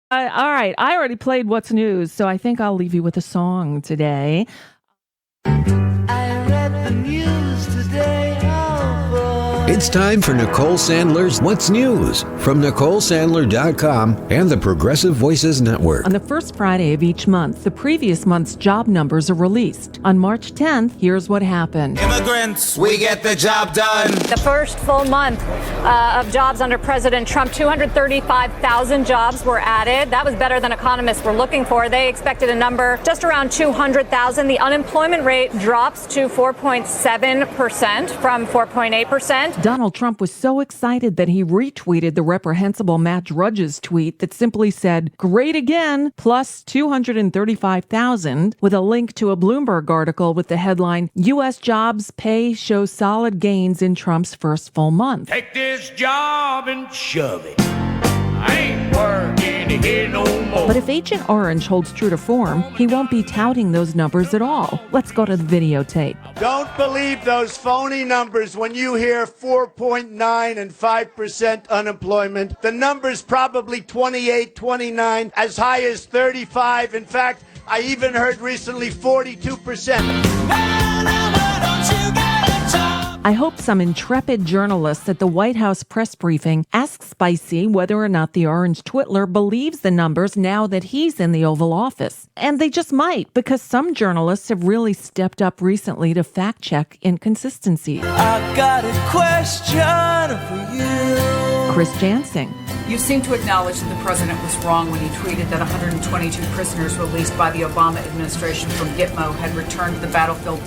All right, I already played What's News, so I think I'll leave you with a song today. I read the news today. Oh boy. It's time for Nicole Sandler's What's News from NicoleSandler.com and the Progressive Voices Network. On the first Friday of each month, the previous month's job numbers are released. On March 10th, here's what happened. Immigrants, we get the job done. The first full month of jobs under President Trump, 235,000 jobs were added. That was better than economists were looking for. They expected a number just around 200,000. The unemployment rate drops to 4.7% from 4.8%. Donald Trump was so excited that he retweeted the reprehensible Matt Drudge's tweet that simply said, "Great again," plus 235,000, with a link to a Bloomberg article with the headline, "U.S. jobs pay shows solid gains in Trump's first full month." Take this job and shove it. I ain't working here no more. But if Agent Orange holds true to form, he won't be touting those numbers at all. Let's go to the videotape. Don't believe those phony numbers when you hear 4.9 and 5% unemployment. The number's probably 28, 29, as high as 35. In fact, I even heard recently 42%. I hope some intrepid journalist at the White House press briefing asks Spicy whether or not the orange twitler believes the numbers now that he's in the Oval Office. And they just might, because some journalists have really stepped up recently to fact-check inconsistencies. I've got a question for you. Chris Jansing. You seem to acknowledge that the president was wrong when he tweeted that 122 prisoners released by the Obama administration from Gitmo had returned to the battlefield.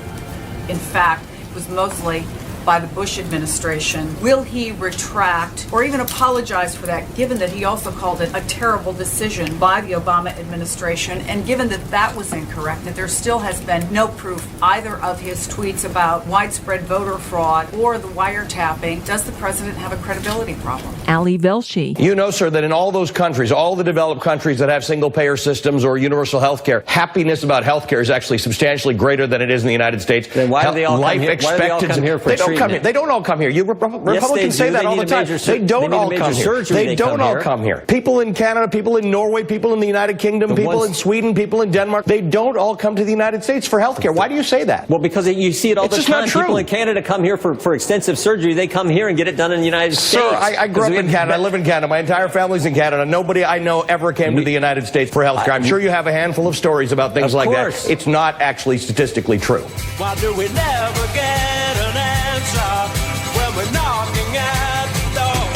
In fact, it was mostly by the Bush administration. Will he retract or even apologize for that, given that he also called it a terrible decision by the Obama administration, and given that that was incorrect, that there still has been no proof either of his tweets about widespread voter fraud or the wiretapping? Does the president have a credibility problem? Ali Velshi. You know, sir, that in all those countries, all the developed countries that have single-payer systems or universal health care, happiness about health care is actually substantially greater than it is in the United States. Then why do they all come here? Why do they all come here for treatment? They don't all come here. You Republicans say that all the time. They don't all come here. They don't all come here. People in Canada, people in Norway, people in the United Kingdom, people in Sweden, people in Denmark, they don't all come to the United States for health care. Why do you say that? Well, because you see it all the time. People in Canada come here for extensive surgery. They come here and get it done in the United States. Sir, I grew up in Canada. I live in Canada. My entire family's in Canada. Nobody I know ever came to the United States for health care. I'm sure you have a handful of stories about things like that. It's not actually statistically true. Why do we never get an answer when we're knocking at the door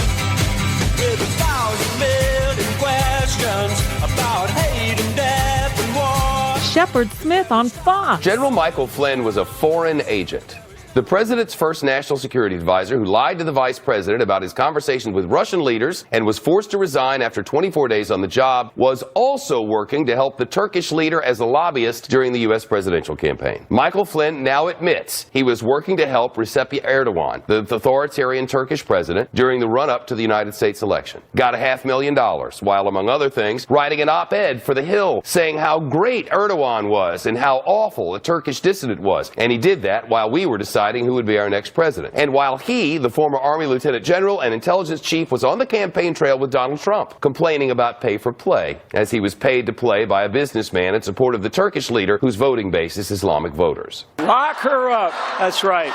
with 1,000 million questions about hate and death and war? Shepard Smith on Fox. General Michael Flynn was a foreign agent. The president's first national security advisor who lied to the vice president about his conversations with Russian leaders and was forced to resign after 24 days on the job was also working to help the Turkish leader as a lobbyist during the U.S. presidential campaign. Michael Flynn now admits he was working to help Recep Erdogan, the authoritarian Turkish president, during the run-up to the United States election. Got $500,000 while, among other things, writing an op-ed for The Hill saying how great Erdogan was and how awful a Turkish dissident was. And he did that while we were deciding who would be our next president. And while he, the former Army Lieutenant General and intelligence chief, was on the campaign trail with Donald Trump, complaining about pay for play, as he was paid to play by a businessman in support of the Turkish leader whose voting base is Islamic voters. Lock her up. That's right.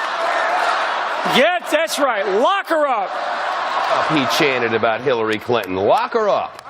Yes, that's right. Lock her up. He chanted about Hillary Clinton. Lock her up.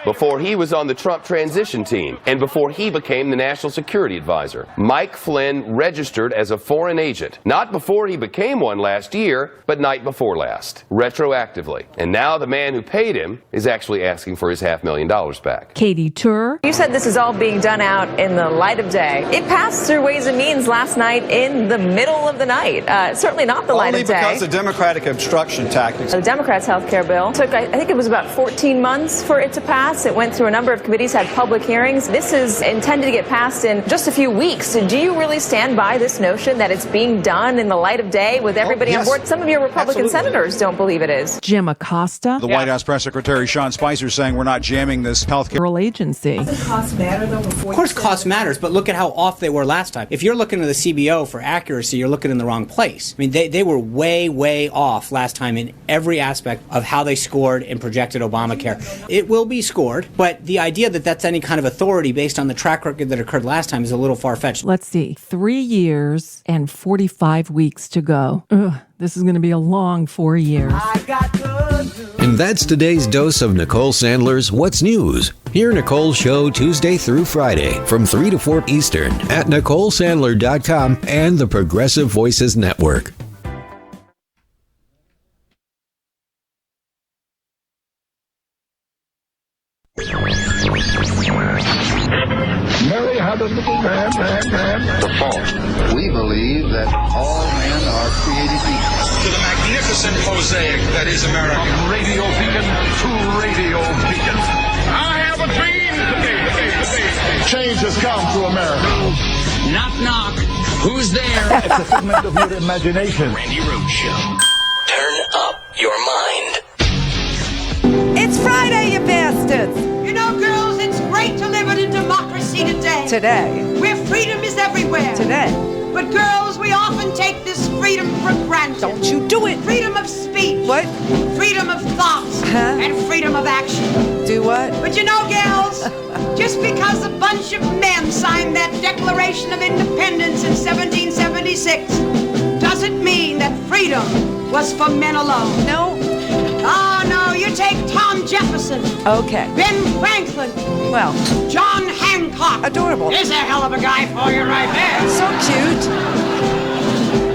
Before he was on the Trump transition team and before he became the national security advisor. Mike Flynn registered as a foreign agent, not before he became one last year, but night before last, retroactively. And now the man who paid him is actually asking for his $500,000 back. Katie Tur. You said this is all being done out in the light of day. It passed through Ways and Means last night in the middle of the night. Certainly not the light of day. Only because of Democratic obstruction tactics. The Democrats' health care bill took, I think it was about 14 months for it to pass. It went through a number of committees, had public hearings. This is intended to get passed in just a few weeks. Do you really stand by this notion that it's being done in the light of day with everybody on board? Some of your Republican senators don't believe it is. Jim Acosta. The White House Press Secretary Sean Spicer saying we're not jamming this health care agency. Doesn't cost matter, though? Of course cost matters, but look at how off they were last time. If you're looking at the CBO for accuracy, you're looking in the wrong place. I mean, they were way off last time in every aspect of how they scored and projected Obamacare. It will be scored scored, but the idea that that's any kind of authority based on the track record that occurred last time is a little far-fetched. Let's see. 3 years and 45 weeks to go. Ugh, this is going to be a long 4 years. And that's today's dose of Nicole Sandler's What's News. Hear Nicole's show Tuesday through Friday from 3 to 4 Eastern at NicoleSandler.com and the Progressive Voices Network. Mary had a little man. The fault. We believe that all men are created equal. To the magnificent mosaic that is America. From radio beacon to radio beacon. I have a dream today. Change has come to America. Knock, knock. Who's there? It's a figment of your imagination. Randi Rhodes Show. Turn up your mind. It's Friday, you bastards! You know, girls, it's great to live in a democracy today. Today. Where freedom is everywhere. Today. But girls, we often take this freedom for granted. Don't you do it! Freedom of speech. What? Freedom of thought. And freedom of action. Do what? But you know, gals, just because a bunch of men signed that Declaration of Independence in 1776 doesn't mean that freedom was for men alone. No. Oh, no, you take Tom Jefferson. Okay. Ben Franklin. Well. John Hancock. Adorable. There's a hell of a guy for you right there. So cute.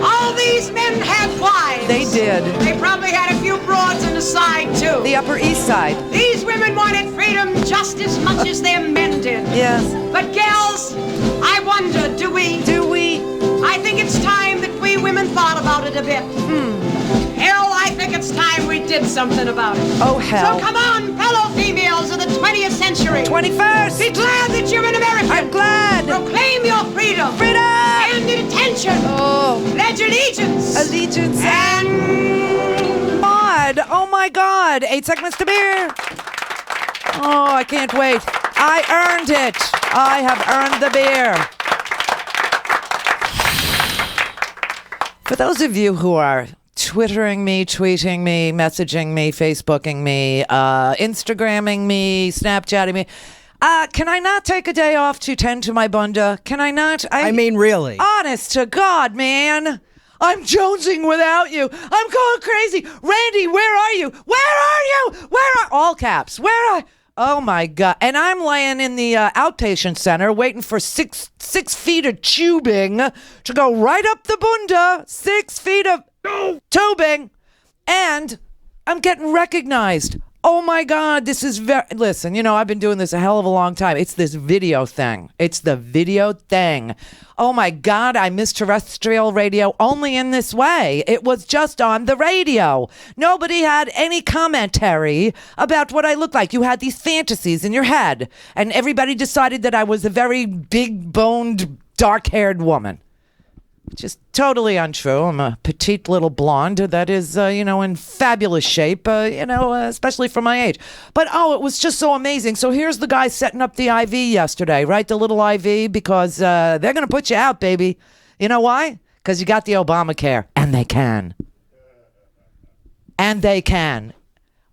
All these men had wives. They did. They probably had a few broads on the side, too. The Upper East Side. These women wanted freedom just as much as their men did. Yes. But, gals, I wonder, do we? Do we? I think it's time that we women thought about it a bit. Hell, I think it's time we did something about it. Oh, hell. So come on, fellow females of the 20th century. 21st. Be glad that you're an American. I'm glad. Proclaim your freedom. Freedom. And attention. Oh. Pledge allegiance. Allegiance. And... Maud. Oh, my God. 8 seconds to beer. Oh, I can't wait. I earned it. I have earned the beer. For those of you who are Twittering me, tweeting me, messaging me, Facebooking me, Instagramming me, Snapchatting me, can I not take a day off to tend to my bunda? Can I not? I mean, really? Honest to God, man. I'm jonesing without you. I'm going crazy. Randy, where are you? Where are you? Where are... All caps. Where are... Oh, my God. And I'm laying in the outpatient center waiting for six feet of tubing to go right up the bunda. 6 feet of tubing. And I'm getting recognized. Oh, my God. This is very... Listen, you know, I've been doing this a hell of a long time. It's this video thing. It's the video thing. Oh, my God. I miss terrestrial radio only in this way. It was just on the radio. Nobody had any commentary about what I looked like. You had these fantasies in your head. And everybody decided that I was a very big-boned, dark-haired woman. Which is totally untrue. I'm a petite little blonde that is, in fabulous shape, especially for my age. But, it was just so amazing. So here's the guy setting up the IV yesterday, right? The little IV, because they're going to put you out, baby. You know why? Because you got the Obamacare. And they can. And they can.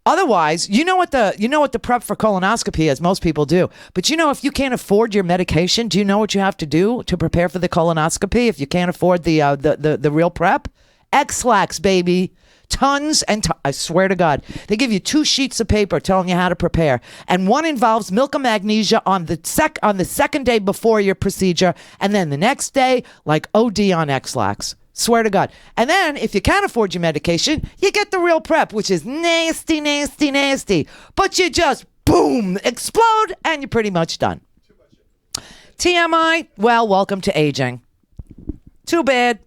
Otherwise, you know what the prep for colonoscopy is. Most people do. But if you can't afford your medication, do you know what you have to do to prepare for the colonoscopy? If you can't afford the real prep, X-Lax, baby. Tons and I swear to God, they give you 2 sheets of paper telling you how to prepare, and one involves milk and magnesia on the second day before your procedure, and then the next day, like OD on X-Lax. Swear to God. And then, if you can't afford your medication, you get the real prep, which is nasty, nasty, nasty. But you just, boom, explode, and you're pretty much done. TMI, well, welcome to aging. Too bad.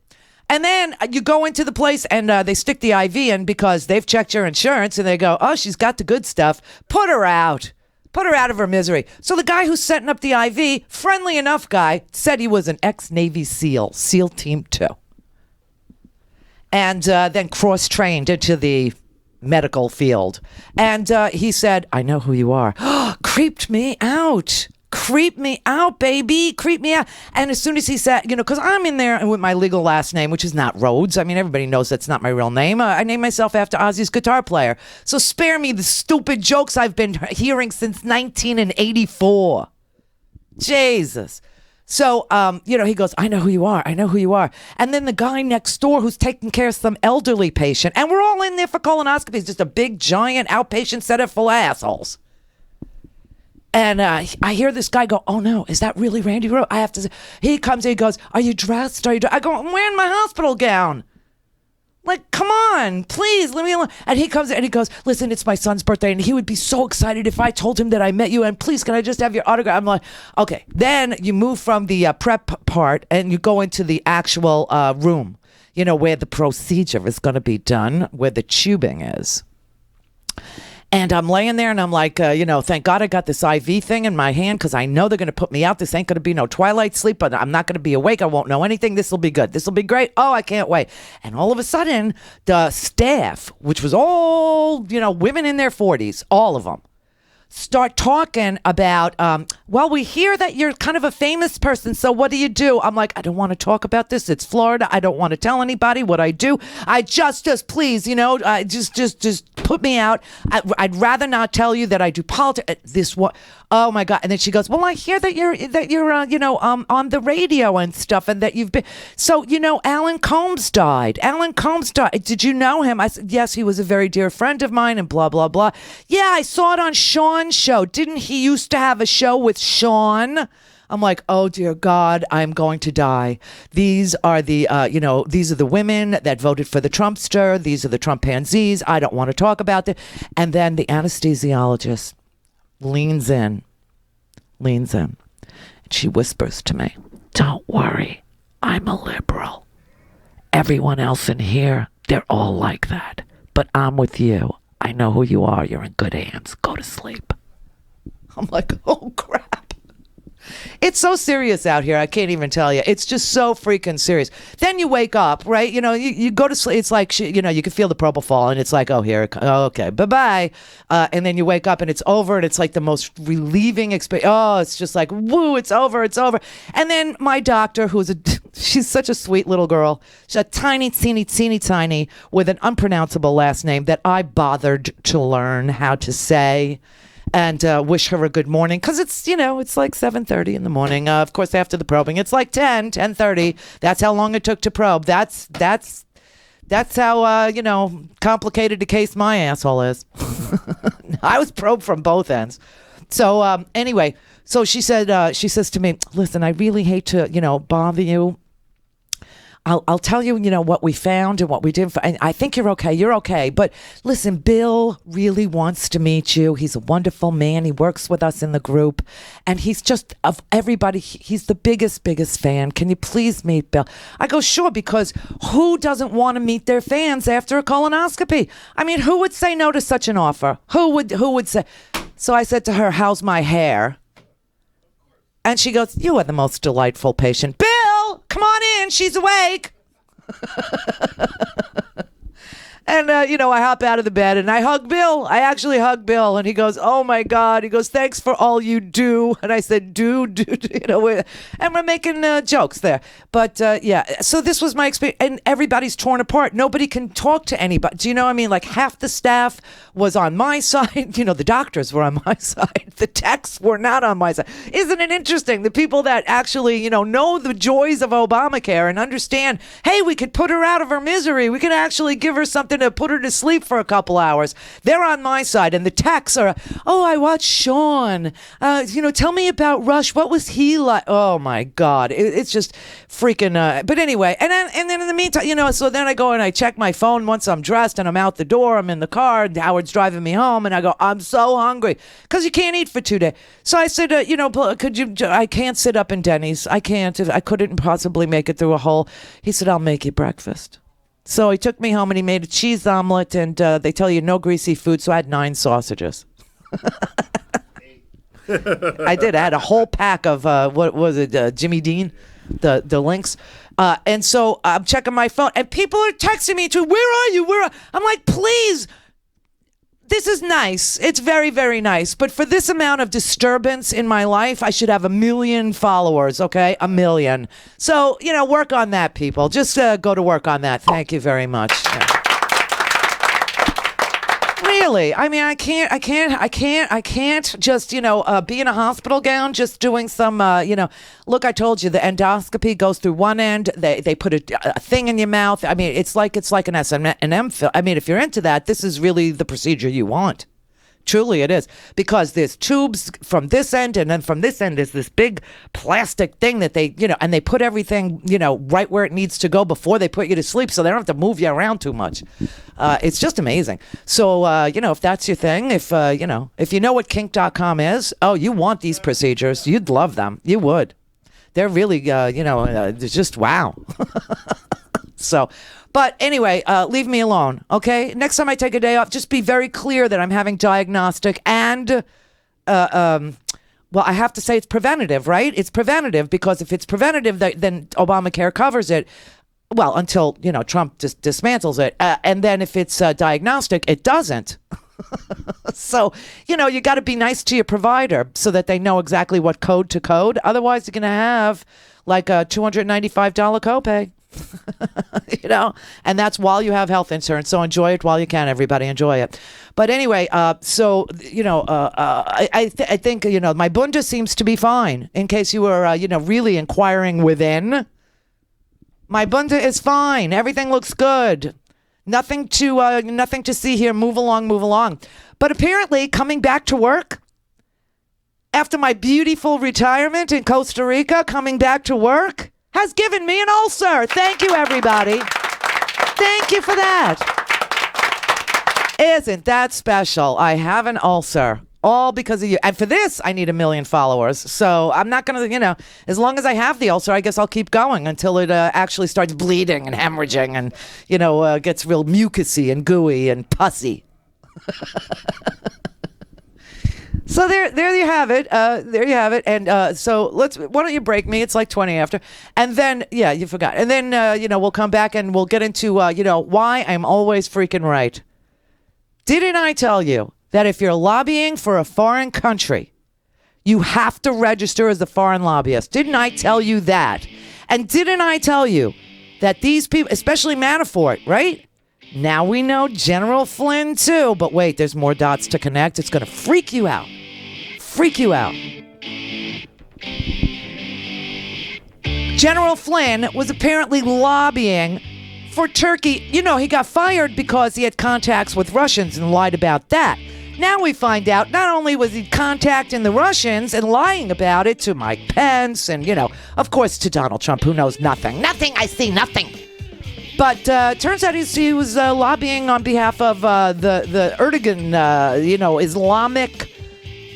And then you go into the place, and they stick the IV in because they've checked your insurance, and they go, oh, she's got the good stuff. Put her out. Put her out of her misery. So the guy who's setting up the IV, friendly enough guy, said he was an ex-Navy SEAL, SEAL Team 2. And then cross-trained into the medical field. And he said, I know who you are. Creeped me out. creep me out, baby. Creep me out. And as soon as he said, because I'm in there with my legal last name, which is not Rhodes. I mean, everybody knows that's not my real name. I named myself after Ozzy's guitar player. So spare me the stupid jokes I've been hearing since 1984. Jesus. So, he goes, I know who you are. I know who you are. And then the guy next door who's taking care of some elderly patient, and we're all in there for colonoscopies, just a big, giant outpatient center full of assholes. And I hear this guy go, oh, no, is that really Randi Rhodes? I have to say, he comes in, he goes, are you dressed? I go, I'm wearing my hospital gown. Like, come on, please, leave me alone. And he comes in and he goes, listen, it's my son's birthday, and he would be so excited if I told him that I met you, and please, can I just have your autograph? I'm like, okay. Then you move from the prep part and you go into the actual room, where the procedure is going to be done, where the tubing is. And I'm laying there and I'm like, thank God I got this IV thing in my hand because I know they're going to put me out. This ain't going to be no twilight sleep, but I'm not going to be awake. I won't know anything. This will be good. This will be great. Oh, I can't wait. And all of a sudden, the staff, which was all, women in their 40s, all of them, start talking about, well, we hear that you're kind of a famous person, so what do you do? I'm like, I don't want to talk about this. It's Florida. I don't want to tell anybody what I do. I just please, just put me out. I'd rather not tell you that I do politics. This what? Oh my God! And then she goes, well, I hear that you're on the radio and stuff, and that you've been. So Alan Combs died. Alan Combs died. Did you know him? I said, yes, he was a very dear friend of mine, and blah blah blah. Yeah, I saw it on Sean's show. Didn't he used to have a show with Sean? I'm like, oh dear God, I'm going to die. These are the, these are the women that voted for the Trumpster. These are the Trumpanzees. I don't want to talk about it. And then the anesthesiologist leans in. And she whispers to me, don't worry, I'm a liberal. Everyone else in here, they're all like that. But I'm with you. I know who you are. You're in good hands. Go to sleep. I'm like, oh crap. It's so serious out here. I can't even tell you. It's just so freaking serious. Then you wake up, right? You go to sleep. It's like, you can feel the propofol, and it's like, oh, here. Oh, okay. Bye-bye. And then you wake up and it's over, and it's like the most relieving experience. Oh, it's just like, woo, it's over. And then my doctor, she's such a sweet little girl. She's a tiny, teeny, tiny, with an unpronounceable last name that I bothered to learn how to say. And wish her a good morning, because it's like 7:30 in the morning. Of course, after the probing, it's like 10:30. That's how long it took to probe. That's how complicated a case my asshole is. I was probed from both ends. So anyway, so she says to me, listen, I really hate to bother you. I'll tell you, what we found and what we did. And I think you're okay. You're okay. But listen, Bill really wants to meet you. He's a wonderful man. He works with us in the group. And he's just, of everybody, he's the biggest fan. Can you please meet Bill? I go, sure, because who doesn't want to meet their fans after a colonoscopy? I mean, who would say no to such an offer? Who would say? So I said to her, how's my hair? And she goes, you are the most delightful patient. Bill! Come on in. She's awake. And, I hop out of the bed and I hug Bill. I actually hug Bill. And he goes, oh, my God. He goes, thanks for all you do. And I said, do, and we're making jokes there. But, yeah, so this was my experience. And everybody's torn apart. Nobody can talk to anybody. Do you know what I mean? Like half the staff was on my side. The doctors were on my side. The techs were not on my side. Isn't it interesting? The people that actually, know the joys of Obamacare and understand, hey, we could put her out of her misery. We could actually give her something to put her to sleep for a couple hours. They're on my side, and the techs are, oh, I watched Sean. Tell me about Rush. What was he like? Oh my God, it's just freaking. But anyway, and then in the meantime, so then I go and I check my phone once I'm dressed and I'm out the door. I'm in the car. And Howard's driving me home, and I go, I'm so hungry because you can't eat for 2 days. So I said, could you? I can't sit up in Denny's. I can't. I couldn't possibly make it through a whole. He said, I'll make you breakfast. So he took me home and he made a cheese omelet, and they tell you no greasy food, so I had 9 sausages. I did. I had a whole pack of, what was it, Jimmy Dean, the links. And so I'm checking my phone, and people are texting me, where are you? I'm like, please, this is nice. It's very, very nice. But for this amount of disturbance in my life, I should have 1 million followers, okay? 1 million. So, work on that, people. Just go to work on that. Thank you very much. Yeah. Really, I mean, I can't just, be in a hospital gown, just doing some, look, I told you the endoscopy goes through one end. They put a thing in your mouth. I mean, it's like an S&M film. I mean, if you're into that, this is really the procedure you want. Truly it is, because there's tubes from this end, and then from this end is this big plastic thing that they, and they put everything, right where it needs to go before they put you to sleep, so they don't have to move you around too much. It's just amazing. So, if that's your thing, if you know what kink.com is, you want these procedures, you'd love them. You would. They're really, just wow. So, but anyway, leave me alone, okay? Next time I take a day off, just be very clear that I'm having diagnostic and, I have to say it's preventative, right? It's preventative, because if it's preventative, then Obamacare covers it. Well, until, Trump just dismantles it. And then if it's diagnostic, it doesn't. So, you got to be nice to your provider so that they know exactly what code to code. Otherwise, you're going to have like a $295 copay. And that's while you have health insurance. So enjoy it while you can, everybody. Enjoy it. But anyway, I think, my bunda seems to be fine, in case you were, really inquiring within. My bunda is fine. Everything looks good. Nothing to see here. Move along. But apparently coming back to work after my beautiful retirement in Costa Rica, coming back to work has given me an ulcer. Thank you, everybody. Thank you for that. Isn't that special? I have an ulcer. All because of you. And for this, I need 1 million followers. So I'm not going to, as long as I have the ulcer, I guess I'll keep going until it actually starts bleeding and hemorrhaging and, gets real mucusy and gooey and pussy. So there you have it. And so why don't you break me? It's like 20 after. And then, you forgot. And then, we'll come back and we'll get into, why I'm always freaking right. Didn't I tell you that if you're lobbying for a foreign country, you have to register as a foreign lobbyist? Didn't I tell you that? And didn't I tell you that these people, especially Manafort, right? Now we know General Flynn too, but wait, there's more dots to connect. It's going to freak you out. General Flynn was apparently lobbying for Turkey. He got fired because he had contacts with Russians and lied about that. Now we find out not only was he contacting the Russians and lying about it to Mike Pence and, of course, to Donald Trump, who knows nothing. Nothing, I see nothing. But turns out he was lobbying on behalf of the Erdogan, Islamic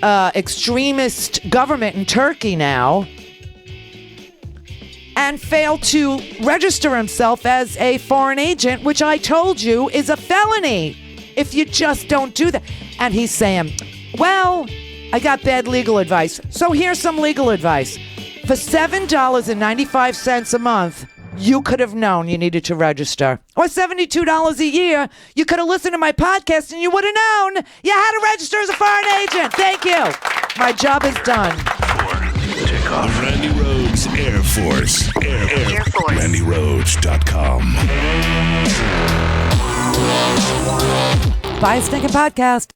extremist government in Turkey now, and failed to register himself as a foreign agent, which I told you is a felony if you just don't do that. And he's saying, well, I got bad legal advice. So here's some legal advice. For $7.95 a month, you could have known you needed to register. Or $72 a year, you could have listened to my podcast and you would have known you had to register as a foreign agent. Thank you. My job is done. Take off. Randi Rhodes Air Force. Air Force. RandiRhodes.com. Buy a stinking podcast.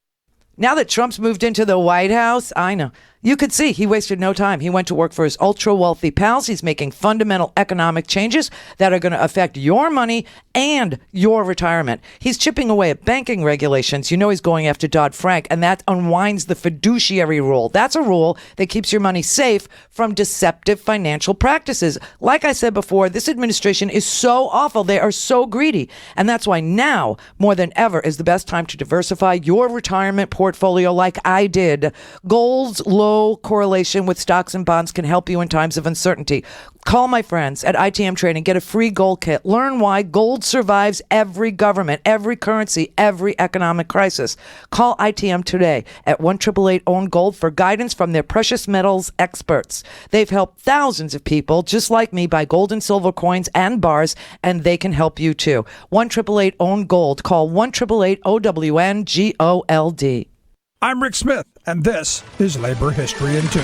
Now that Trump's moved into the White House, I know. You could see he wasted no time. He went to work for his ultra-wealthy pals. He's making fundamental economic changes that are going to affect your money and your retirement. He's chipping away at banking regulations. He's going after Dodd-Frank, and that unwinds the fiduciary rule. That's a rule that keeps your money safe from deceptive financial practices. Like I said before, this administration is so awful. They are so greedy. And that's why now, more than ever, is the best time to diversify your retirement portfolio like I did. Goals, low low correlation with stocks and bonds can help you in times of uncertainty. Call my friends at ITM Trading. Get a free gold kit. Learn why gold survives every government, every currency, every economic crisis. Call ITM today at 1-888-OWN-GOLD for guidance from their precious metals experts. They've helped thousands of people just like me buy gold and silver coins and bars, and they can help you too. 1-888-OWN-GOLD. Call 1-888-OWN-GOLD. I'm Rick Smith, and this is Labor History in 2.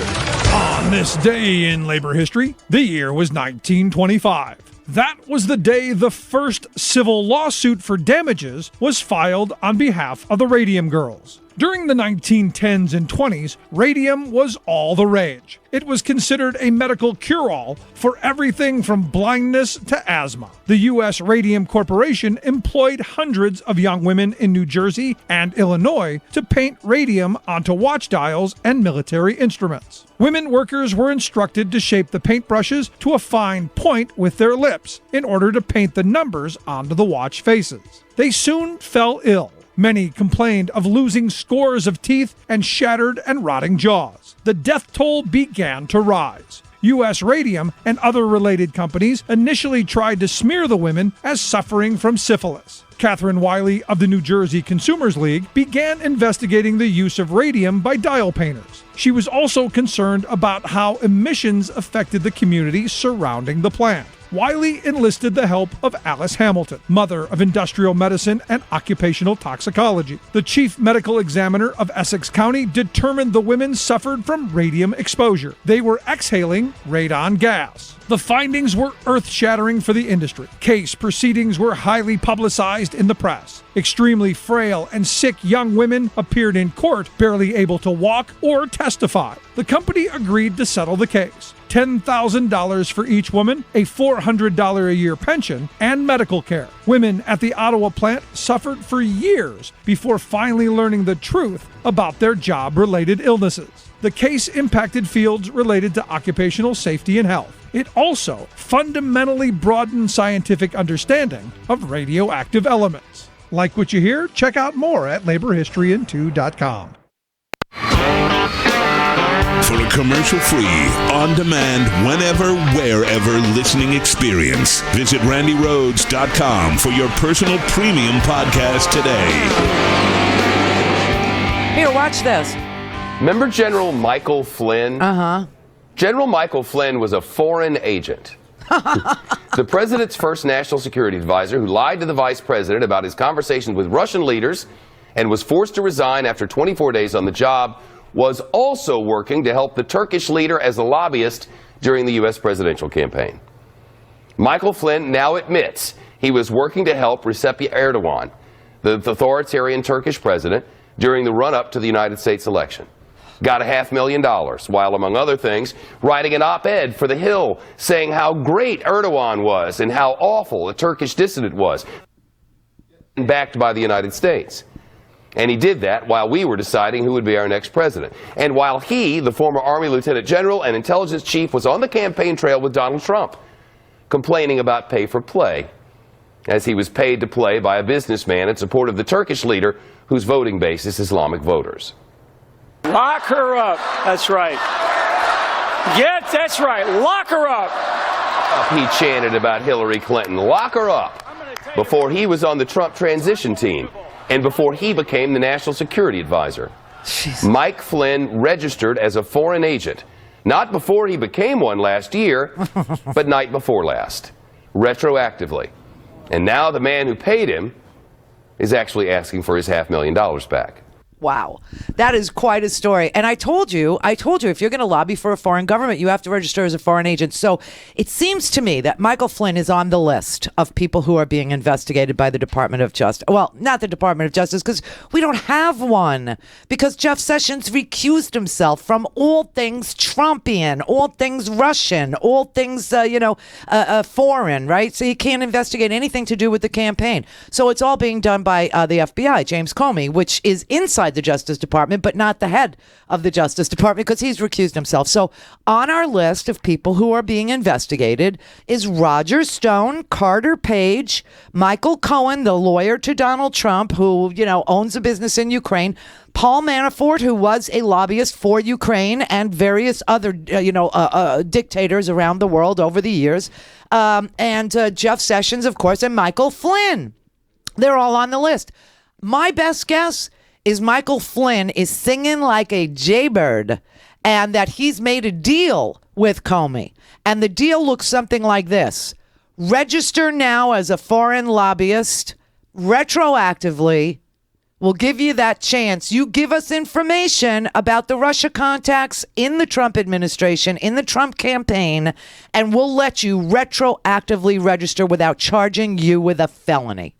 On this day in labor history, the year was 1925. That was the day the first civil lawsuit for damages was filed on behalf of the Radium Girls. During the 1910s and 20s, radium was all the rage. It was considered a medical cure-all for everything from blindness to asthma. The U.S. Radium Corporation employed hundreds of young women in New Jersey and Illinois to paint radium onto watch dials and military instruments. Women workers were instructed to shape the paintbrushes to a fine point with their lips in order to paint the numbers onto the watch faces. They soon fell ill. Many complained of losing scores of teeth and shattered and rotting jaws. The death toll began to rise. U.S. Radium and other related companies initially tried to smear the women as suffering from syphilis. Catherine Wiley of the New Jersey Consumers League began investigating the use of radium by dial painters. She was also concerned about how emissions affected the community surrounding the plant. Wiley enlisted the help of Alice Hamilton, mother of industrial medicine and occupational toxicology. The chief medical examiner of Essex County determined the women suffered from radium exposure. They were exhaling radon gas. The findings were earth-shattering for the industry. Case proceedings were highly publicized in the press. Extremely frail and sick young women appeared in court, barely able to walk or testify. The company agreed to settle the case. $10,000 for each woman, a $400 a year pension, and medical care. Women at the Ottawa plant suffered for years before finally learning the truth about their job-related illnesses. The case impacted fields related to occupational safety and health. It also fundamentally broadened scientific understanding of radioactive elements. Like what you hear? Check out more at laborhistoryin2.com. For a commercial-free, on-demand, whenever, wherever listening experience, visit randyrhodes.com for your personal premium podcast today. Here, watch this. Remember General Michael Flynn? Uh-huh. General Michael Flynn was a foreign agent. The president's first national security advisor who lied to the vice president about his conversations with Russian leaders and was forced to resign after 24 days on the job was also working to help the Turkish leader as a lobbyist during the U.S. presidential campaign. Michael Flynn now admits he was working to help Recep Erdogan, the authoritarian Turkish president, during the run-up to the United States election. Got $500,000, while, among other things, writing an op-ed for The Hill saying how great Erdogan was and how awful a Turkish dissident was, backed by the United States. And he did that while we were deciding who would be our next president. And while he, the former Army Lieutenant General and intelligence chief, was on the campaign trail with Donald Trump, complaining about pay for play, as he was paid to play by a businessman in support of the Turkish leader whose voting base is Islamic voters. Lock her up. That's right. Yes, that's right. Lock her up. He chanted about Hillary Clinton. Lock her up. Before he was on the Trump transition team and before he became the national security advisor. Jeez. Mike Flynn registered as a foreign agent, not before he became one last year, but night before last, retroactively. And now the man who paid him is actually asking for his $500,000 back. Wow. That is quite a story. And I told you, if you're going to lobby for a foreign government, you have to register as a foreign agent. So it seems to me that Michael Flynn is on the list of people who are being investigated by the Department of Justice. Well, not the Department of Justice, because we don't have one. Because Jeff Sessions recused himself from all things Trumpian, all things Russian, all things, foreign, right? So you can't investigate anything to do with the campaign. So it's all being done by the FBI, James Comey, which is inside inside the Justice Department, but not the head of the Justice Department because he's recused himself. So on our list of people who are being investigated is Roger Stone, Carter Page, Michael Cohen, the lawyer to Donald Trump, who, owns a business in Ukraine, Paul Manafort, who was a lobbyist for Ukraine, and various other, dictators around the world over the years, and Jeff Sessions, of course, and Michael Flynn. They're all on the list. My best guess is Michael Flynn is singing like a jaybird, and that he's made a deal with Comey. And the deal looks something like this. Register now as a foreign lobbyist retroactively. We'll give you that chance. You give us information about the Russia contacts in the Trump administration, in the Trump campaign, and we'll let you retroactively register without charging you with a felony.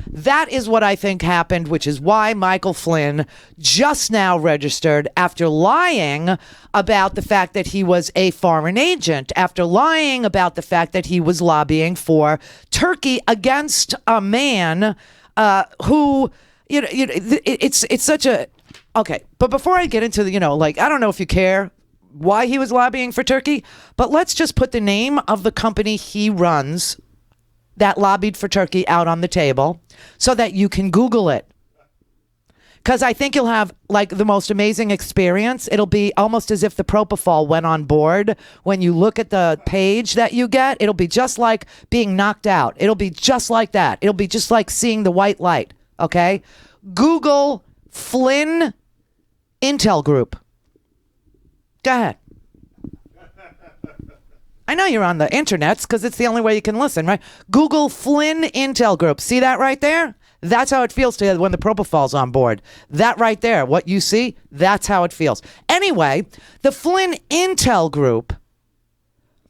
That is what I think happened, which is why Michael Flynn just now registered after lying about the fact that he was a foreign agent, after lying about the fact that he was lobbying for Turkey against a man who... it's such a... Okay, but before I get into the, I don't know if you care why he was lobbying for Turkey, but let's just put the name of the company he runs that lobbied for Turkey out on the table so that you can Google it. Because I think you'll have, the most amazing experience. It'll be almost as if the propofol went on board. When you look at the page that you get, it'll be just like being knocked out. It'll be just like that. It'll be just like seeing the white light. Okay, Google Flynn Intel Group. Go ahead. I know you're on the internets because it's the only way you can listen, right? Google Flynn Intel Group. See that right there? That's how it feels to you when the propofol's on board. That right there, what you see, that's how it feels. Anyway, the Flynn Intel Group.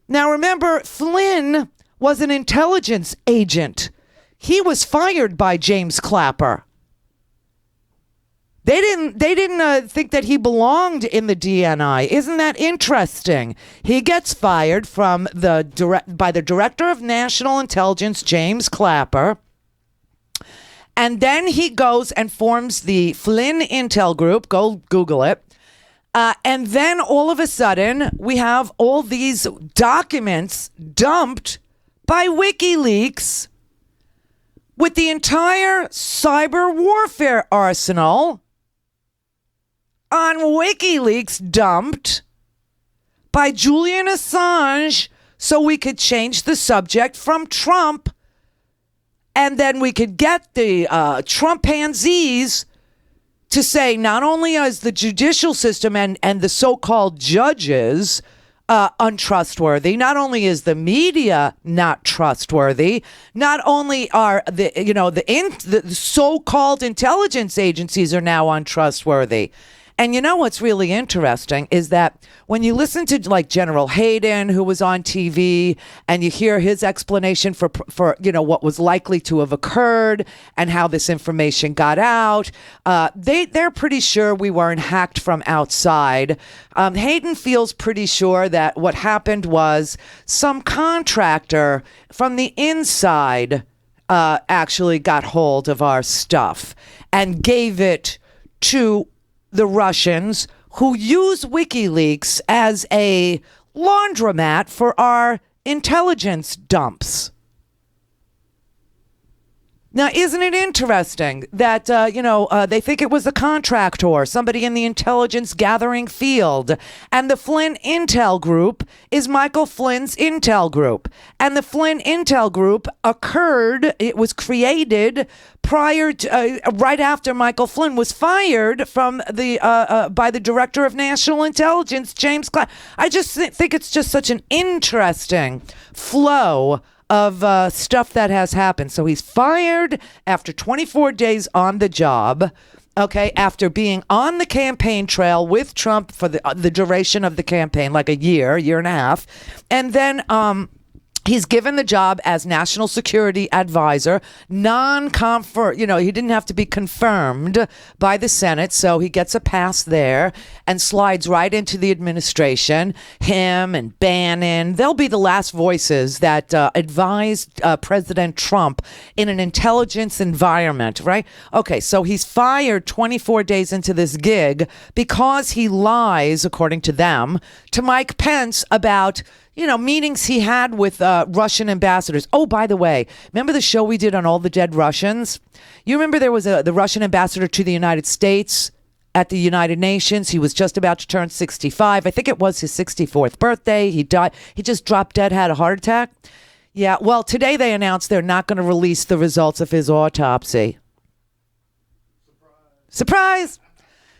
Now remember, Flynn was an intelligence agent. He was fired by James Clapper. They didn't think that he belonged in the DNI. Isn't that interesting? He gets fired by the Director of National Intelligence, James Clapper. And then he goes and forms the Flynn Intel Group. Go Google it. And then all of a sudden, we have all these documents dumped by WikiLeaks with the entire cyber warfare arsenal on WikiLeaks dumped by Julian Assange so we could change the subject from Trump, and then we could get the Trumpanzees to say not only is the judicial system and the so-called judges untrustworthy, not only is the media not trustworthy, not only are the so-called intelligence agencies are now untrustworthy. And you know what's really interesting is that when you listen to General Hayden, who was on TV, and you hear his explanation for what was likely to have occurred and how this information got out, they're pretty sure we weren't hacked from outside. Hayden feels pretty sure that what happened was some contractor from the inside actually got hold of our stuff and gave it to the Russians, who use WikiLeaks as a laundromat for our intelligence dumps. Now, isn't it interesting that, they think it was a contractor, somebody in the intelligence gathering field, and the Flynn Intel Group is Michael Flynn's Intel Group. And the Flynn Intel Group it was created prior to, right after Michael Flynn was fired from by the Director of National Intelligence, James Clapper. I just think it's just such an interesting flow of stuff that has happened. So he's fired after 24 days on the job, okay, after being on the campaign trail with Trump for the duration of the campaign, like a year and a half. And then He's given the job as national security advisor, he didn't have to be confirmed by the Senate, so he gets a pass there and slides right into the administration. Him and Bannon, they'll be the last voices that advised President Trump in an intelligence environment, right? Okay, so he's fired 24 days into this gig because he lies, according to them, to Mike Pence about meetings he had with Russian ambassadors. Oh, by the way, remember the show we did on all the dead Russians? You remember there was the Russian ambassador to the United States at the United Nations. He was just about to turn 65. I think it was his 64th birthday. He died. He just dropped dead, had a heart attack. Yeah, well, today they announced they're not going to release the results of his autopsy. Surprise!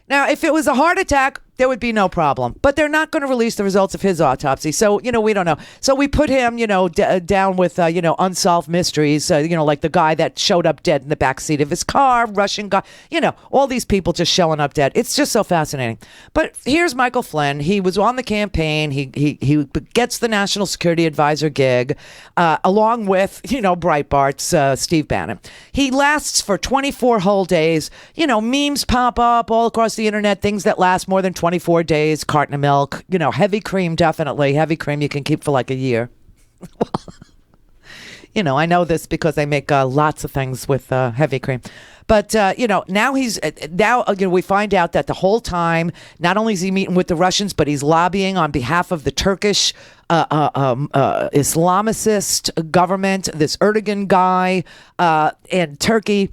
Now, if it was a heart attack, there would be no problem. But they're not going to release the results of his autopsy. So, we don't know. So we put him, down with, unsolved mysteries, like the guy that showed up dead in the backseat of his car, Russian guy, all these people just showing up dead. It's just so fascinating. But here's Michael Flynn. He was on the campaign. He gets the national security advisor gig, along with, Breitbart's Steve Bannon. He lasts for 24 whole days. Memes pop up all across the internet, things that last more than 24 days, carton of milk, heavy cream, definitely. Heavy cream you can keep for like a year. I know this because I make lots of things with heavy cream. But, now we find out that the whole time, not only is he meeting with the Russians, but he's lobbying on behalf of the Turkish Islamicist government, this Erdogan guy in Turkey.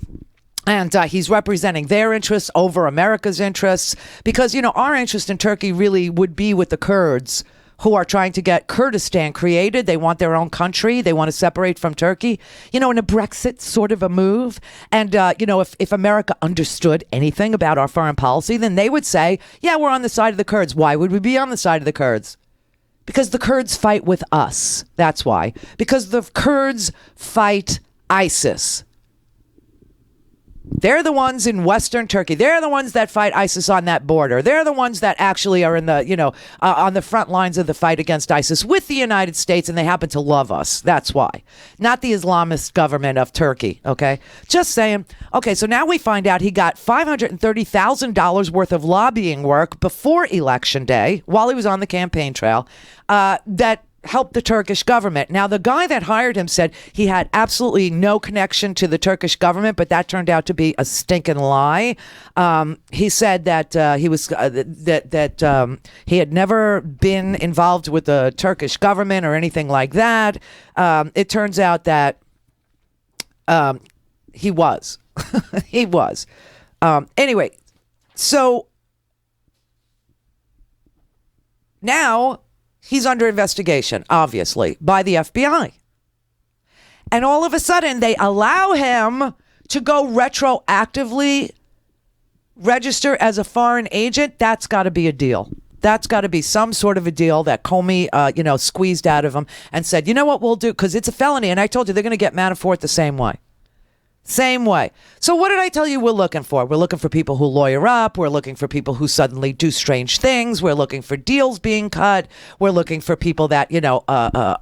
And he's representing their interests over America's interests because, our interest in Turkey really would be with the Kurds who are trying to get Kurdistan created. They want their own country. They want to separate from Turkey, in a Brexit sort of a move. And, if America understood anything about our foreign policy, then they would say, yeah, we're on the side of the Kurds. Why would we be on the side of the Kurds? Because the Kurds fight with us. That's why. Because the Kurds fight ISIS. They're the ones in Western Turkey. They're the ones that fight ISIS on that border. They're the ones that actually are in the, on the front lines of the fight against ISIS with the United States, and they happen to love us. That's why. Not the Islamist government of Turkey, okay? Just saying. Okay, so now we find out he got $530,000 worth of lobbying work before Election Day while he was on the campaign trail that helped the Turkish government. Now, the guy that hired him said he had absolutely no connection to the Turkish government, but that turned out to be a stinking lie. He said that he had never been involved with the Turkish government or anything like that. It turns out that he was. He was. Anyway, so now he's under investigation, obviously, by the FBI. And all of a sudden, they allow him to go retroactively register as a foreign agent. That's got to be a deal. That's got to be some sort of a deal that Comey, squeezed out of him and said, you know what we'll do? Because it's a felony. And I told you, they're going to get Manafort the same way. Same way. So what did I tell you we're looking for? We're looking for people who lawyer up. We're looking for people who suddenly do strange things. We're looking for deals being cut. We're looking for people that,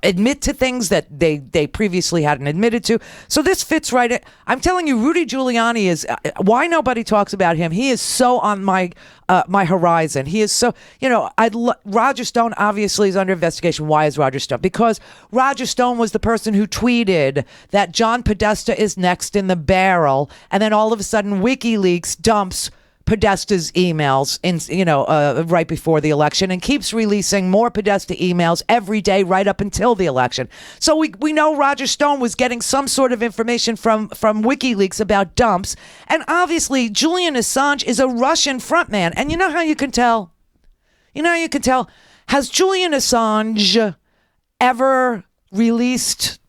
admit to things that they previously hadn't admitted to. So this fits right in. I'm telling you, Rudy Giuliani is, why nobody talks about him. He is so on my horizon. He is so, Roger Stone obviously is under investigation. Why is Roger Stone? Because Roger Stone was the person who tweeted that John Podesta is next in the barrel. And then all of a sudden WikiLeaks dumps Podesta's emails right before the election and keeps releasing more Podesta emails every day right up until the election. So we know Roger Stone was getting some sort of information from WikiLeaks about dumps. And obviously Julian Assange is a Russian frontman. And you know how you can tell? Has Julian Assange ever released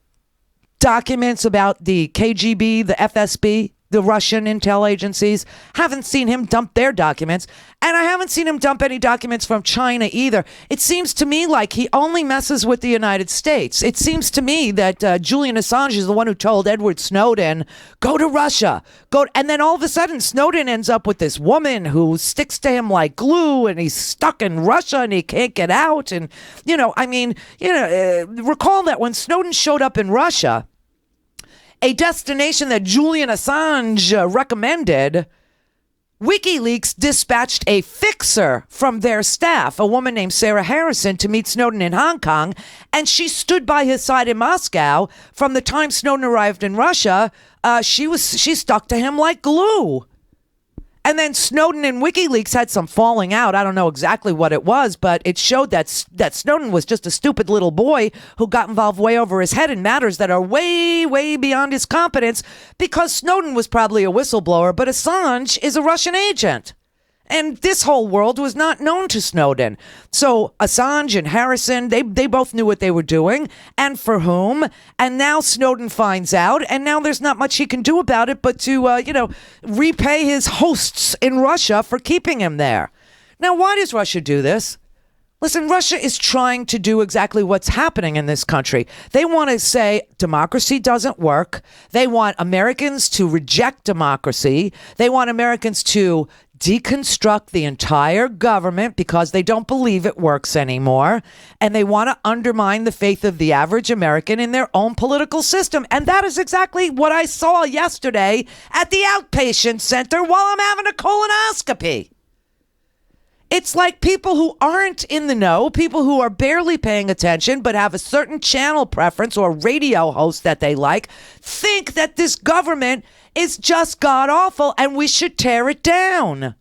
documents about the KGB, the FSB, the Russian intel agencies. Haven't seen him dump their documents. And I haven't seen him dump any documents from China either. It seems to me like he only messes with the United States. It seems to me that Julian Assange is the one who told Edward Snowden, go to Russia. And then all of a sudden, Snowden ends up with this woman who sticks to him like glue, and he's stuck in Russia and he can't get out. And, recall that when Snowden showed up in Russia, a destination that Julian Assange recommended, WikiLeaks dispatched a fixer from their staff, a woman named Sarah Harrison, to meet Snowden in Hong Kong, and she stood by his side in Moscow from the time Snowden arrived in Russia. She stuck to him like glue. And then Snowden and WikiLeaks had some falling out. I don't know exactly what it was, but it showed that Snowden was just a stupid little boy who got involved way over his head in matters that are way, way beyond his competence, because Snowden was probably a whistleblower, but Assange is a Russian agent. And this whole world was not known to Snowden. So Assange and Harrison, they both knew what they were doing and for whom. And now Snowden finds out, and now there's not much he can do about it but to, repay his hosts in Russia for keeping him there. Now, why does Russia do this? Listen, Russia is trying to do exactly what's happening in this country. They want to say democracy doesn't work. They want Americans to reject democracy. They want Americans to deconstruct the entire government because they don't believe it works anymore. And they want to undermine the faith of the average American in their own political system. And that is exactly what I saw yesterday at the outpatient center while I'm having a colonoscopy. It's like people who aren't in the know, people who are barely paying attention but have a certain channel preference or radio host that they like, think that this government is just god-awful and we should tear it down.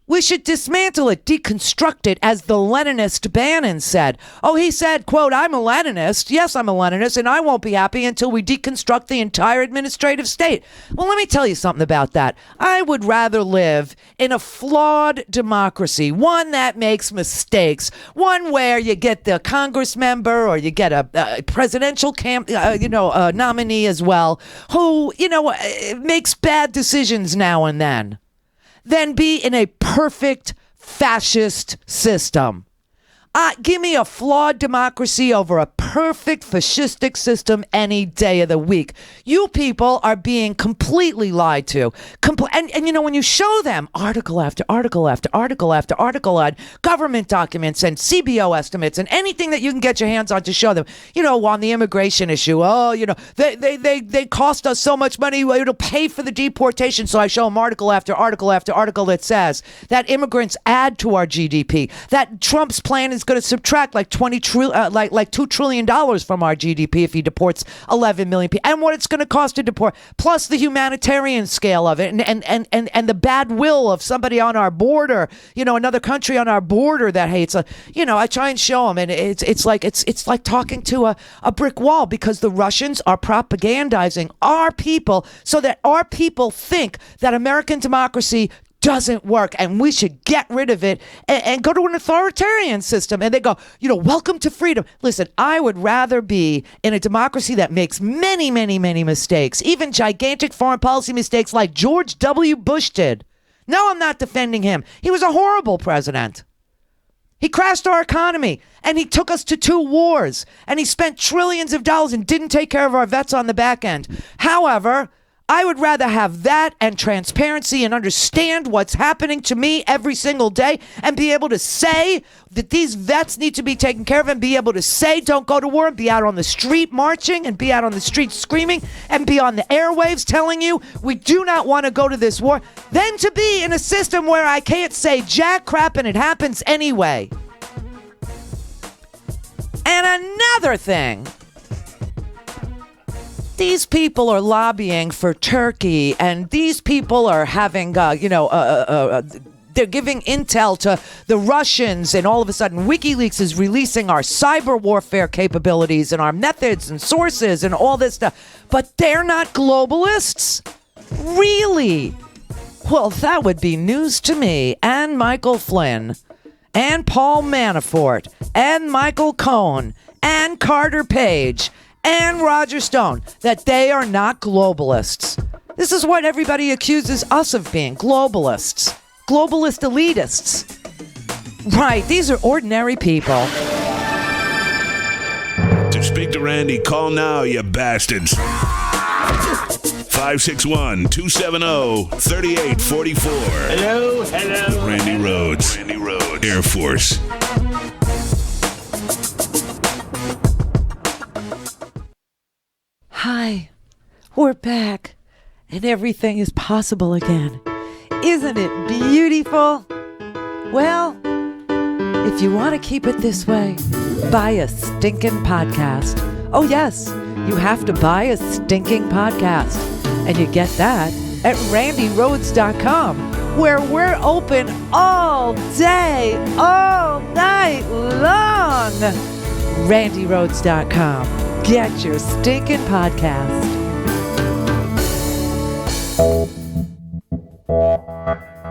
We should dismantle it, deconstruct it, as the Leninist Bannon said. Oh, he said, quote, I'm a Leninist. Yes, I'm a Leninist, and I won't be happy until we deconstruct the entire administrative state. Well, let me tell you something about that. I would rather live in a flawed democracy, one that makes mistakes, one where you get the Congress member or you get a presidential nominee as well, who, makes bad decisions now and then, than be in a perfect fascist system. Give me a flawed democracy over a perfect fascistic system any day of the week. You people are being completely lied to. And when you show them article after article after article after article on government documents and CBO estimates and anything that you can get your hands on to show them, on the immigration issue, they cost us so much money, it'll pay for the deportation. So I show them article after article after article that says that immigrants add to our GDP, that Trump's plan is going to subtract like $2 trillion from our GDP if he deports 11 million people, and what it's going to cost to deport, plus the humanitarian scale of it, and the bad will of somebody on our border, another country on our border that hates us. I try and show them, and it's like talking to a brick wall, because the Russians are propagandizing our people so that our people think that American democracy doesn't work and we should get rid of it and go to an authoritarian system. And they go, welcome to freedom. Listen, I would rather be in a democracy that makes many, many, many mistakes, even gigantic foreign policy mistakes like George W. Bush did. No, I'm not defending him. He was a horrible president. He crashed our economy, and he took us to 2 wars, and he spent trillions of dollars and didn't take care of our vets on the back end. However, I would rather have that and transparency and understand what's happening to me every single day and be able to say that these vets need to be taken care of, and be able to say don't go to war, and be out on the street marching and be out on the street screaming and be on the airwaves telling you we do not want to go to this war, than to be in a system where I can't say jack crap and it happens anyway. And another thing, these people are lobbying for Turkey, and these people are having, they're giving intel to the Russians, and all of a sudden WikiLeaks is releasing our cyber warfare capabilities and our methods and sources and all this stuff. But they're not globalists? Really? Well, that would be news to me and Michael Flynn and Paul Manafort and Michael Cohen and Carter Page and Roger Stone, that they are not globalists. This is what everybody accuses us of being, globalists. Globalist elitists. Right, these are ordinary people. To speak to Randy, call now, you bastards. 561-270-3844. Hello. Randi Rhodes Air Force. Hi, we're back, and everything is possible again. Isn't it beautiful? Well, if you want to keep it this way, buy a stinking podcast. Oh yes, you have to buy a stinking podcast. And you get that at randyrhodes.com, where we're open all day, all night long. randyrhodes.com. Get your stinking podcast.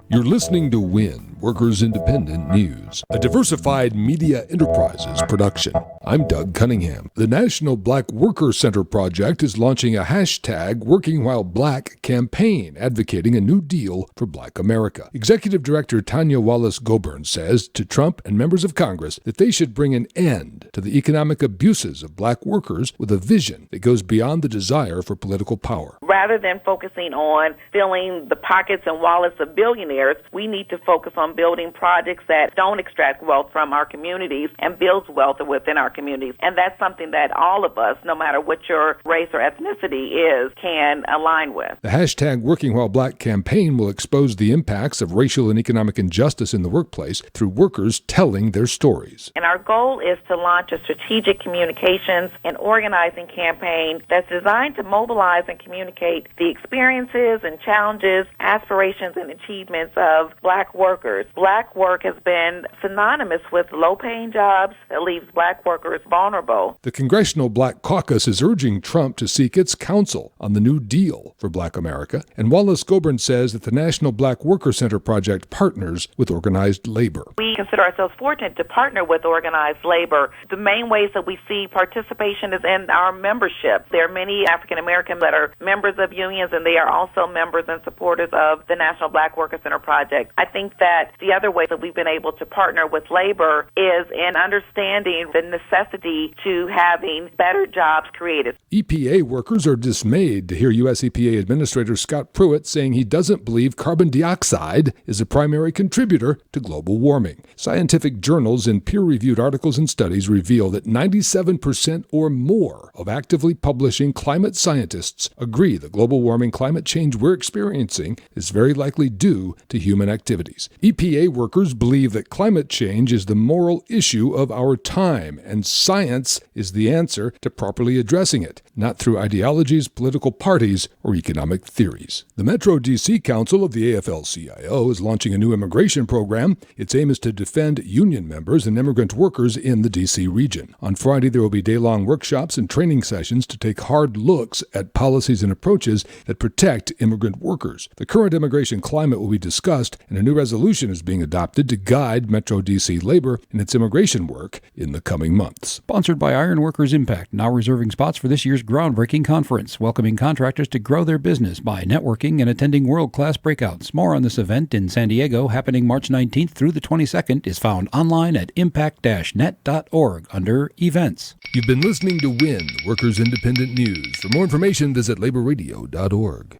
You're listening to WIN, Workers Independent News, a diversified media enterprises production. I'm Doug Cunningham. The National Black Worker Center Project is launching a hashtag Working While Black campaign advocating a new deal for Black America. Executive Director Tanya Wallace-Goburn says to Trump and members of Congress that they should bring an end to the economic abuses of black workers with a vision that goes beyond the desire for political power. Rather than focusing on filling the pockets and wallets of billionaires, we need to focus on building projects that don't extract wealth from our communities and builds wealth within our communities. And that's something that all of us, no matter what your race or ethnicity is, can align with. The hashtag Working While Black campaign will expose the impacts of racial and economic injustice in the workplace through workers telling their stories. And our goal is to launch a strategic communications and organizing campaign that's designed to mobilize and communicate the experiences and challenges, aspirations, and achievements of black workers. Black work has been synonymous with low-paying jobs that leaves black workers vulnerable. The Congressional Black Caucus is urging Trump to seek its counsel on the New Deal for Black America, and Wallace-Goburn says that the National Black Worker Center Project partners with organized labor. We consider ourselves fortunate to partner with organized labor. The main ways that we see participation is in our membership. There are many African Americans that are members of unions, and they are also members and supporters of the National Black Worker Center Project. I think that the other way that we've been able to partner with labor is in understanding the necessity to having better jobs created. EPA workers are dismayed to hear U.S. EPA Administrator Scott Pruitt saying he doesn't believe carbon dioxide is a primary contributor to global warming. Scientific journals and peer-reviewed articles and studies reveal that 97% or more of actively publishing climate scientists agree the global warming climate change we're experiencing is very likely due to human activities. EPA workers believe that climate change is the moral issue of our time, and science is the answer to properly addressing it, not through ideologies, political parties, or economic theories. The Metro D.C. Council of the AFL-CIO is launching a new immigration program. Its aim is to defend union members and immigrant workers in the D.C. region. On Friday, there will be day-long workshops and training sessions to take hard looks at policies and approaches that protect immigrant workers. The current immigration climate will be discussed, and a new resolution is being adopted to guide Metro D.C. labor in its immigration work in the coming months. Sponsored by Iron Workers Impact, now reserving spots for this year's groundbreaking conference, welcoming contractors to grow their business by networking and attending world-class breakouts. More on this event in San Diego, happening March 19th through the 22nd, is found online at impact-net.org under Events. You've been listening to WIN, Workers Independent News. For more information, visit laborradio.org.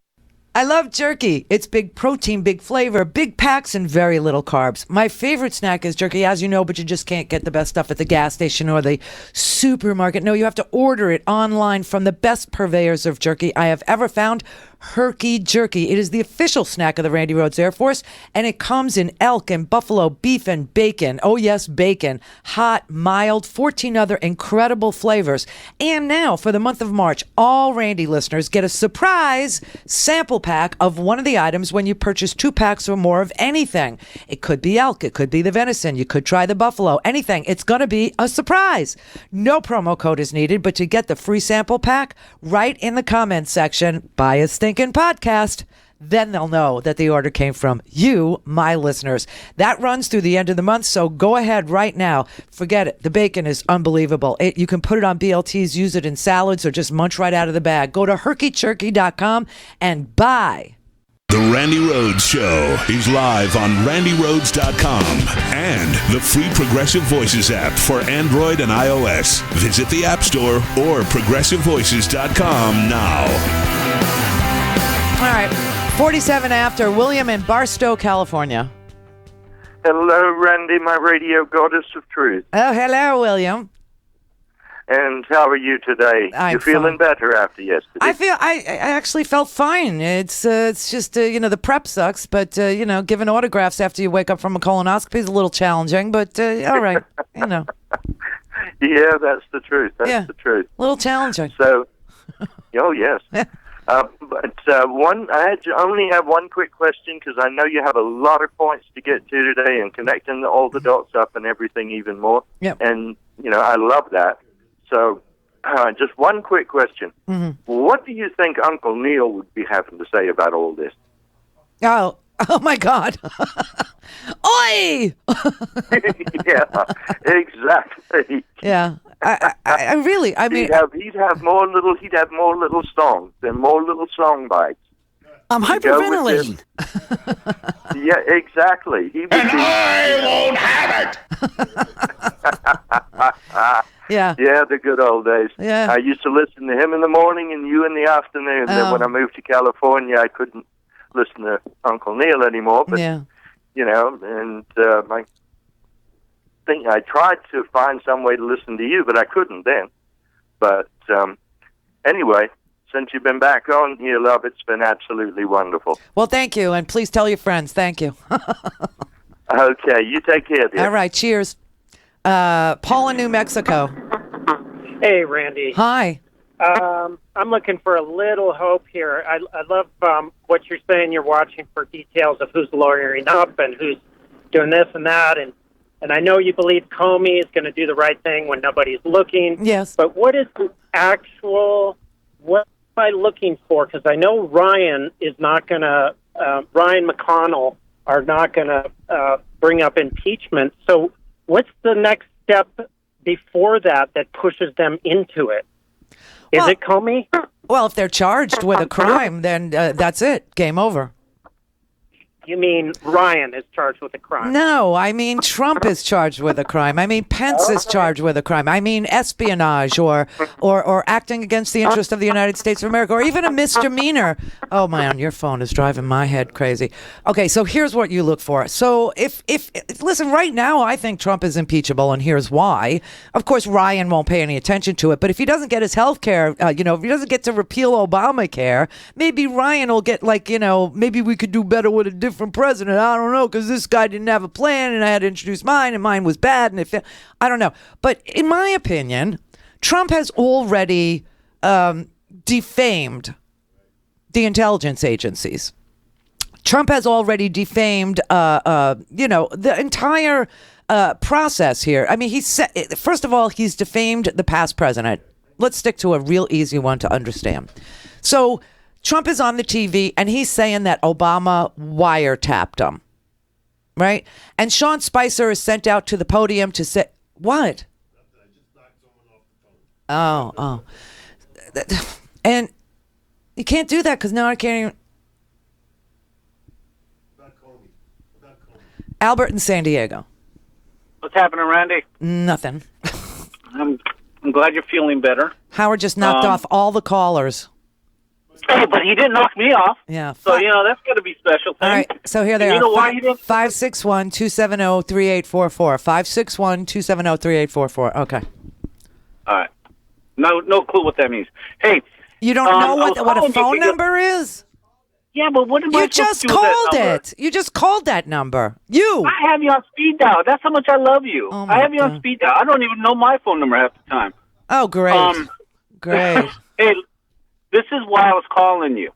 I love jerky. It's big protein, big flavor, big packs, and very little carbs. My favorite snack is jerky, as you know, but you just can't get the best stuff at the gas station or the supermarket. No, you have to order it online from the best purveyors of jerky I have ever found, Herky Jerky. It is the official snack of the Randi Rhodes Air Force, and it comes in elk and buffalo, beef and bacon. Oh yes, bacon. Hot, mild, 14 other incredible flavors. And now, for the month of March, all Randi listeners get a surprise sample pack of one of the items when you purchase 2 packs or more of anything. It could be elk, it could be the venison, you could try the buffalo, anything. It's going to be a surprise. No promo code is needed, but to get the free sample pack, write in the comments section, buy a stick. stinking podcast. Then they'll know that the order came from you, my listeners. That runs through the end of the month, so go ahead right now. Forget it. The bacon is unbelievable. You can put it on BLTs, use it in salads, or just munch right out of the bag. Go to herkycherky.com and buy. The Randi Rhodes Show is live on randyrhodes.com and the free Progressive Voices app for Android and iOS. Visit the App Store or progressivevoices.com now. All right. 47 after. William in Barstow, California. Hello, Randi, my radio goddess of truth. Oh, hello, William. And how are you today? I'm You feeling better after yesterday? I actually felt fine. It's just the prep sucks, but giving autographs after you wake up from a colonoscopy is a little challenging. But all right, Yeah, that's the truth. That's the truth. A little challenging. So, oh yes. I only have one quick question because I know you have a lot of points to get to today and connecting all the dots up and everything even more. Yep. And I love that. So, just one quick question. Mm-hmm. What do you think Uncle Neil would be having to say about all this? Oh my God. Oi! Yeah, exactly. Yeah. I mean, he'd have more little songs and more little song bites. I'm hyperventilating. Yeah, exactly. I won't have it. Yeah. Yeah, the good old days. Yeah. I used to listen to him in the morning and you in the afternoon. Then when I moved to California, I couldn't listen to Uncle Neil anymore. But, I think I tried to find some way to listen to you, but I couldn't then. But anyway, since you've been back on here, love, it's been absolutely wonderful. Well, thank you, and please tell your friends. Thank you. Okay, you take care, dear. All right, cheers. Paul in New Mexico. Hey, Randi. Hi. I'm looking for a little hope here. I love what you're saying. You're watching for details of who's lawyering up and who's doing this and that. And I know you believe Comey is going to do the right thing when nobody's looking. Yes. But what is the actual, what am I looking for? Because I know Ryan McConnell are not going to bring up impeachment. So what's the next step before that pushes them into it? Is it Comey? Well, if they're charged with a crime, then that's it. Game over. You mean Ryan is charged with a crime? No, I mean Trump is charged with a crime. I mean Pence is charged with a crime. I mean espionage or acting against the interest of the United States of America, or even a misdemeanor. Oh man, your phone is driving my head crazy. Okay, so here's what you look for. So if listen, right now I think Trump is impeachable, and here's why. Of course, Ryan won't pay any attention to it, but if he doesn't get his health care, if he doesn't get to repeal Obamacare, maybe Ryan will get maybe we could do better with a different president. I don't know, because this guy didn't have a plan and I had to introduce mine and mine was bad and I don't know. But in my opinion, Trump has already defamed the intelligence agencies. Trump has already defamed the entire process here. I mean, first of all, he's defamed the past president. Let's stick to a real easy one to understand. So Trump is on the TV and he's saying that Obama wiretapped him, right? And Sean Spicer is sent out to the podium to say, what? Oh. And you can't do that because now I can't even. Albert in San Diego. What's happening, Randi? Nothing. I'm glad you're feeling better. Howard just knocked off all the callers. Oh, but he didn't knock me off. Yeah. So, that's got to be special thing. All right, so here they are. You know why he didn't? 561-270-3844. 561-270-3844. Okay. All right. No clue what that means. Hey. You don't know what a phone number is? Yeah, but what am I supposed to do with that number? You just called that number. I have you on speed dial. That's how much I love you. I have you on speed dial. I don't even know my phone number half the time. Oh, great. Great. Hey, this is why I was calling you.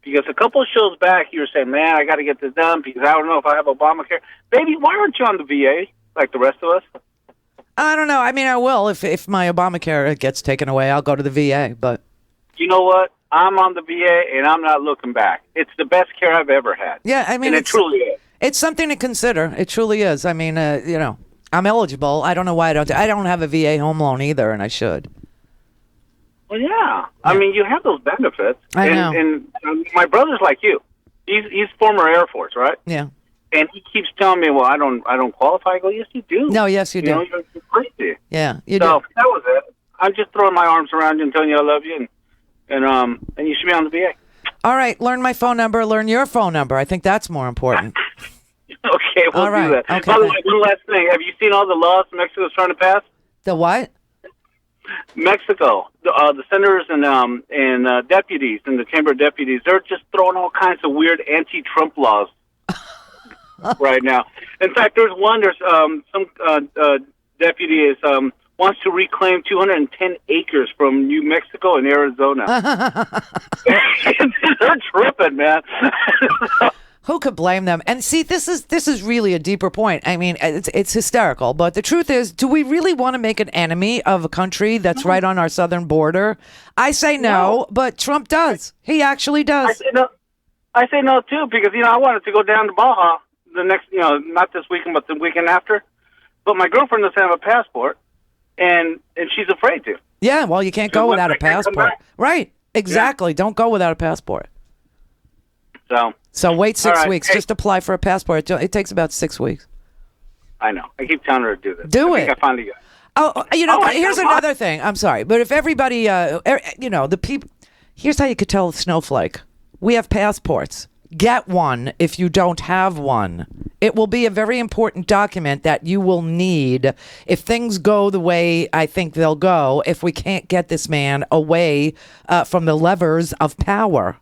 Because a couple of shows back, you were saying, man, I got to get this done because I don't know if I have Obamacare. Baby, why aren't you on the VA like the rest of us? I don't know. I mean, I will. If my Obamacare gets taken away, I'll go to the VA. But you know what? I'm on the VA, and I'm not looking back. It's the best care I've ever had. Yeah, I mean, and it truly is. It's something to consider. It truly is. I mean, I'm eligible. I don't know why I don't have a VA home loan either, and I should. Well, yeah. I mean, you have those benefits. I know. And my brother's like you. He's former Air Force, right? Yeah. And he keeps telling me, well, I don't qualify. I go, yes, you do. No, yes, you do. You're crazy. Yeah, you so do. that was it. I'm just throwing my arms around you and telling you I love you, and you should be on the VA. All right, learn my phone number, learn your phone number. I think that's more important. Okay, we'll do that. Okay, By the way, one last thing. Have you seen all the laws Mexico's trying to pass? The what? Mexico, the senators and deputies in the Chamber of Deputies, they're just throwing all kinds of weird anti-Trump laws right now. In fact, there's some deputy wants to reclaim 210 acres from New Mexico and Arizona. They're tripping, man. Who could blame them? And see, this is really a deeper point. I mean, it's hysterical, but the truth is, do we really want to make an enemy of a country that's right on our southern border? I say no, but Trump does. He actually does. I say no too, because I wanted to go down to Baja the next, not this weekend, but the weekend after. But my girlfriend doesn't have a passport, and she's afraid to. Yeah, well, you can't go without a passport. Right? Exactly. Yeah. Don't go without a passport. So wait 6 weeks. Hey. Just apply for a passport. It takes about 6 weeks. I know. I keep telling her to do this. Do it. I finally got it. Oh, here's another thing. I'm sorry, but if everybody, the people, here's how you could tell a snowflake. We have passports. Get one if you don't have one. It will be a very important document that you will need if things go the way I think they'll go, if we can't get this man away from the levers of power.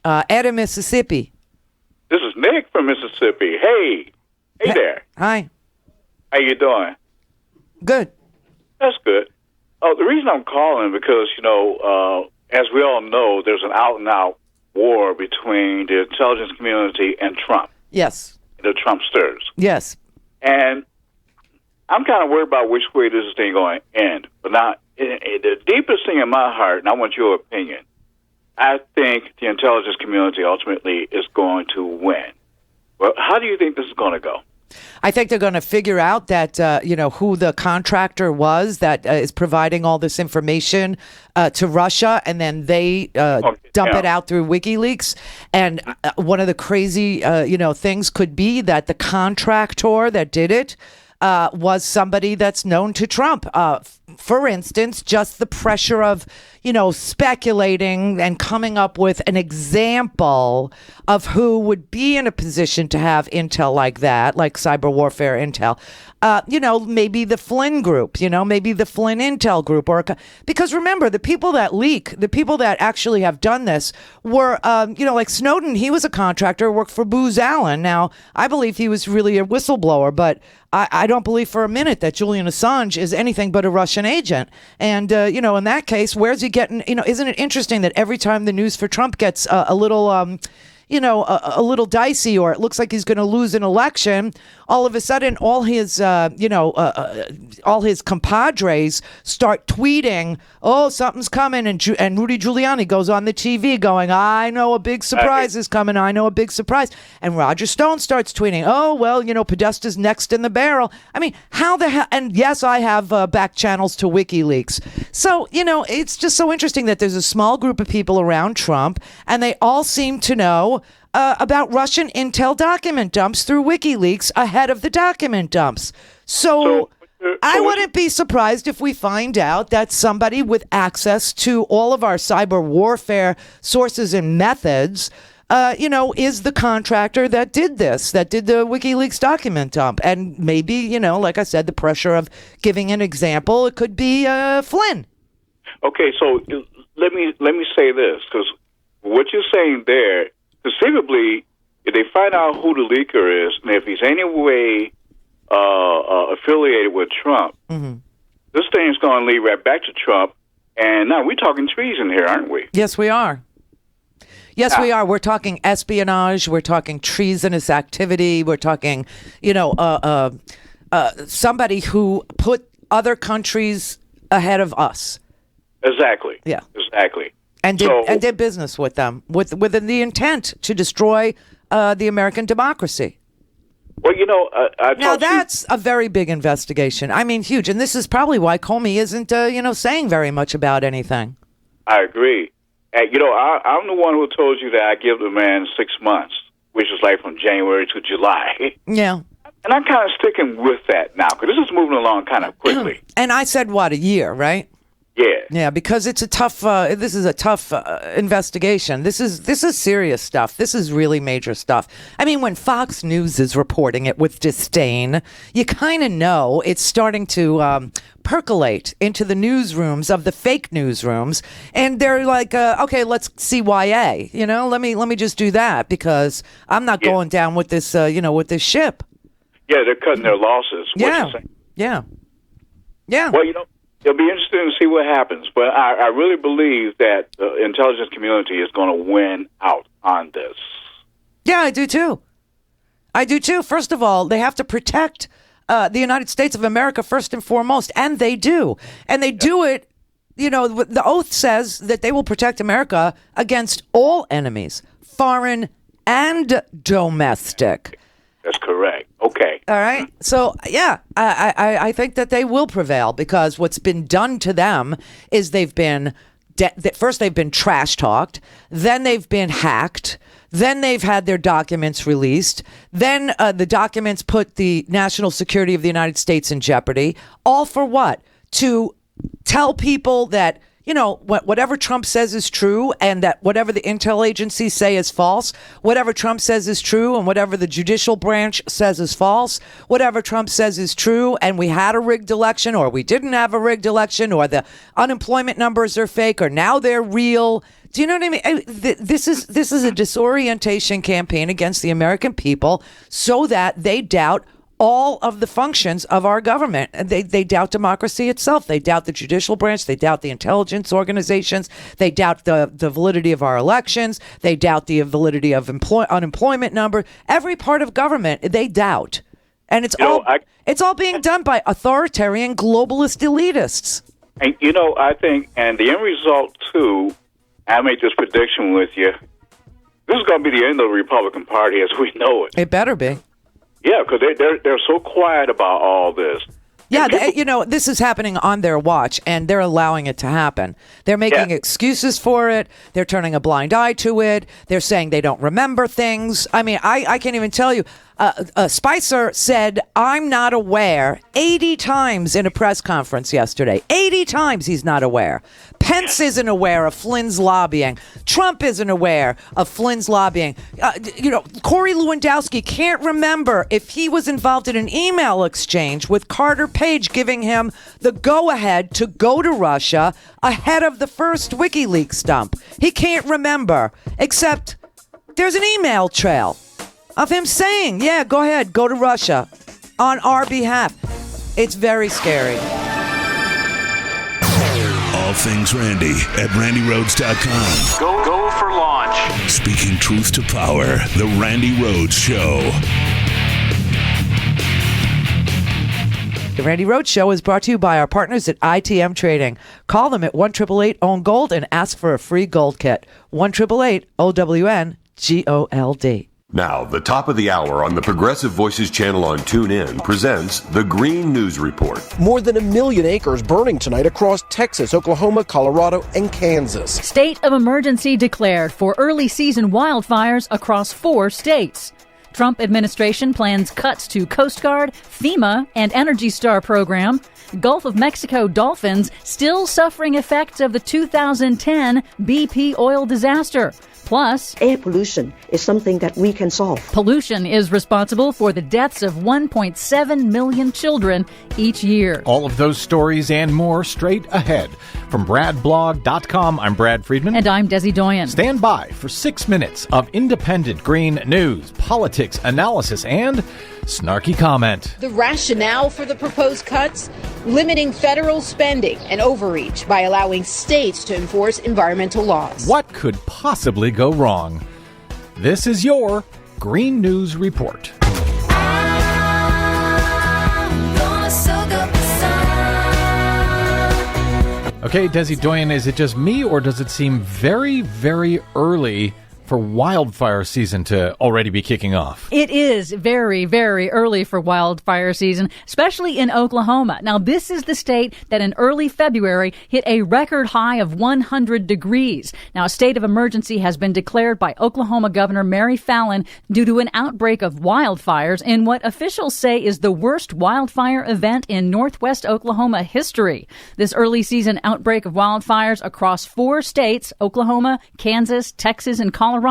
Ed in Mississippi. This is Nick from Mississippi. Hey there. Hi. How you doing? Good. That's good. The reason I'm calling because, as we all know, there's an out-and-out war between the intelligence community and Trump. Yes. The Trumpsters. Yes. And I'm kind of worried about which way this thing going to end. But now, the deepest thing in my heart, and I want your opinion, I think the intelligence community ultimately is going to win. Well, how do you think this is going to go? I think they're going to figure out that, who the contractor was that is providing all this information to Russia, and then they dump it out through WikiLeaks. And one of the crazy, things could be that the contractor that did it was somebody that's known to Trump. For instance, just the pressure of, speculating and coming up with an example of who would be in a position to have intel like that, like cyber warfare intel. Maybe the Flynn group, maybe the Flynn intel group, because remember, the people that leak, the people that actually have done this were, like Snowden, he was a contractor, worked for Booz Allen. Now, I believe he was really a whistleblower, but I don't believe for a minute that Julian Assange is anything but a Russian agent. And, in that case, where's he getting, isn't it interesting that every time the news for Trump gets a little, a little dicey, or it looks like he's going to lose an election, all of a sudden, all his compadres start tweeting, "Oh, something's coming," and Rudy Giuliani goes on the TV going, "I know a big surprise is coming. I know a big surprise." And Roger Stone starts tweeting, "Oh, well, Podesta's next in the barrel." I mean, how the hell? And yes, I have back channels to WikiLeaks. So, it's just so interesting that there's a small group of people around Trump, and they all seem to know about Russian intel document dumps through WikiLeaks ahead of the document dumps. So I wouldn't be surprised if we find out that somebody with access to all of our cyber warfare sources and methods, is the contractor that did this, that did the WikiLeaks document dump. And maybe, like I said, the pressure of giving an example, it could be Flynn. Okay, so let me say this, because what you're saying there, conceivably, if they find out who the leaker is, and if he's any way affiliated with Trump, this thing's going to lead right back to Trump. And now we're talking treason here, aren't we? Yes, we are. Yes, we are. We're talking espionage. We're talking treasonous activity. We're talking, somebody who put other countries ahead of us. Exactly. Yeah. Exactly. and did business with them with the intent to destroy the American democracy. Well, now that's a very big investigation. I mean, huge. And this is probably why Comey isn't, saying very much about anything. I agree. And, I'm the one who told you that I give the man 6 months, which is like from January to July. Yeah. And I'm kind of sticking with that now because this is moving along kind of quickly. And I said, a year, right? Yeah. Yeah, because it's a tough. This is a tough investigation. This is serious stuff. This is really major stuff. I mean, when Fox News is reporting it with disdain, you kind of know it's starting to percolate into the newsrooms of the fake newsrooms, and they're like, "Okay, let's CYA." Let me just do that because I'm not going down with this. With this ship. Yeah, they're cutting their losses. Yeah. Well, it'll be interesting to see what happens, but I really believe that the intelligence community is going to win out on this. Yeah, I do too. First of all, they have to protect the United States of America first and foremost, and they do. And they do it, the oath says that they will protect America against all enemies, foreign and domestic. That's correct. Okay. All right. So, yeah, I think that they will prevail because what's been done to them is they've been first they've been trash talked, then they've been hacked, then they've had their documents released, then the documents put the national security of the United States in jeopardy. All for what? To tell people that whatever Trump says is true and that whatever the intel agencies say is false, whatever Trump says is true and whatever the judicial branch says is false, whatever Trump says is true and we had a rigged election or we didn't have a rigged election or the unemployment numbers are fake or now they're real. Do you know what I mean? This is a disorientation campaign against the American people so that they doubt all of the functions of our government. They doubt democracy itself. They doubt the judicial branch. They doubt the intelligence organizations. They doubt the validity of our elections. They doubt the validity of unemployment number. Every part of government they doubt, and it's all being done by authoritarian globalist elitists. And I think, and the end result too, I make this prediction with you. This is going to be the end of the Republican Party as we know it. It better be. Yeah, because they're so quiet about all this. Yeah, this is happening on their watch, and they're allowing it to happen. They're making excuses for it. They're turning a blind eye to it. They're saying they don't remember things. I mean, I can't even tell you. Spicer said, "I'm not aware," 80 times in a press conference yesterday. 80 times he's not aware. Pence isn't aware of Flynn's lobbying. Trump isn't aware of Flynn's lobbying. Corey Lewandowski can't remember if he was involved in an email exchange with Carter Page giving him the go-ahead to go to Russia ahead of the first WikiLeaks dump. He can't remember, except there's an email trail of him saying, yeah, go ahead, go to Russia on our behalf. It's very scary. All things Randy at RandyRhodes.com. Go for launch. Speaking truth to power, The Randy Rhodes Show. The Randy Rhodes Show is brought to you by our partners at ITM Trading. Call them at 1-888-OWN-GOLD and ask for a free gold kit. 1-888-OWN-GOLD. Now, the top of the hour on the Progressive Voices channel on TuneIn presents the Green News Report. More than 1 million acres burning tonight across Texas, Oklahoma, Colorado, and Kansas. State of emergency declared for early season wildfires across 4 states. Trump administration plans cuts to Coast Guard, FEMA, and Energy Star program. Gulf of Mexico dolphins still suffering effects of the 2010 BP oil disaster. Plus, air pollution is something that we can solve. Pollution is responsible for the deaths of 1.7 million children each year. All of those stories and more straight ahead. From BradBlog.com, I'm Brad Friedman. And I'm Desi Doyen. Stand by for 6 minutes of independent green news, politics, analysis, and snarky comment. The rationale for the proposed cuts? Limiting federal spending and overreach by allowing states to enforce environmental laws. What could possibly go wrong? This is your Green News Report. Okay, Desi Doyen, is it just me, or does it seem very, very early for wildfire season to already be kicking off? It is very, very early for wildfire season, especially in Oklahoma. Now, this is the state that in early February hit a record high of 100 degrees. Now, a state of emergency has been declared by Oklahoma Governor Mary Fallin due to an outbreak of wildfires in what officials say is the worst wildfire event in northwest Oklahoma history. This early season outbreak of wildfires across 4 states, Oklahoma, Kansas, Texas, and Colorado,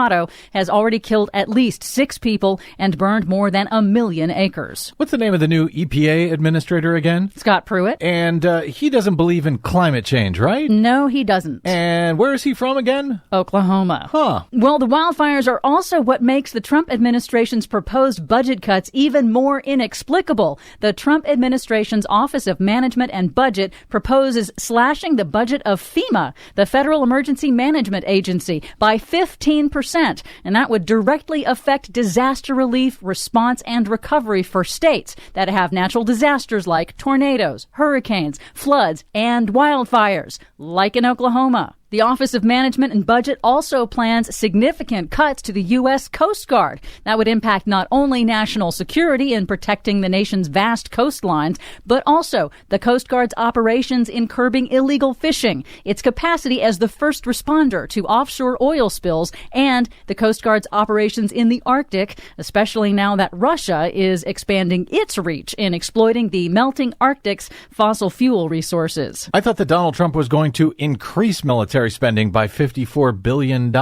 has already killed at least 6 people and burned more than 1 million acres. What's the name of the new EPA administrator again? Scott Pruitt. And he doesn't believe in climate change, right? No, he doesn't. And where is he from again? Oklahoma. Huh. Well, the wildfires are also what makes the Trump administration's proposed budget cuts even more inexplicable. The Trump administration's Office of Management and Budget proposes slashing the budget of FEMA, the Federal Emergency Management Agency, by 15%. And that would directly affect disaster relief, response, and recovery for states that have natural disasters like tornadoes, hurricanes, floods, and wildfires, like in Oklahoma. The Office of Management and Budget also plans significant cuts to the U.S. Coast Guard. That would impact not only national security in protecting the nation's vast coastlines, but also the Coast Guard's operations in curbing illegal fishing, its capacity as the first responder to offshore oil spills, and the Coast Guard's operations in the Arctic, especially now that Russia is expanding its reach in exploiting the melting Arctic's fossil fuel resources. I thought that Donald Trump was going to increase military spending by $54 billion.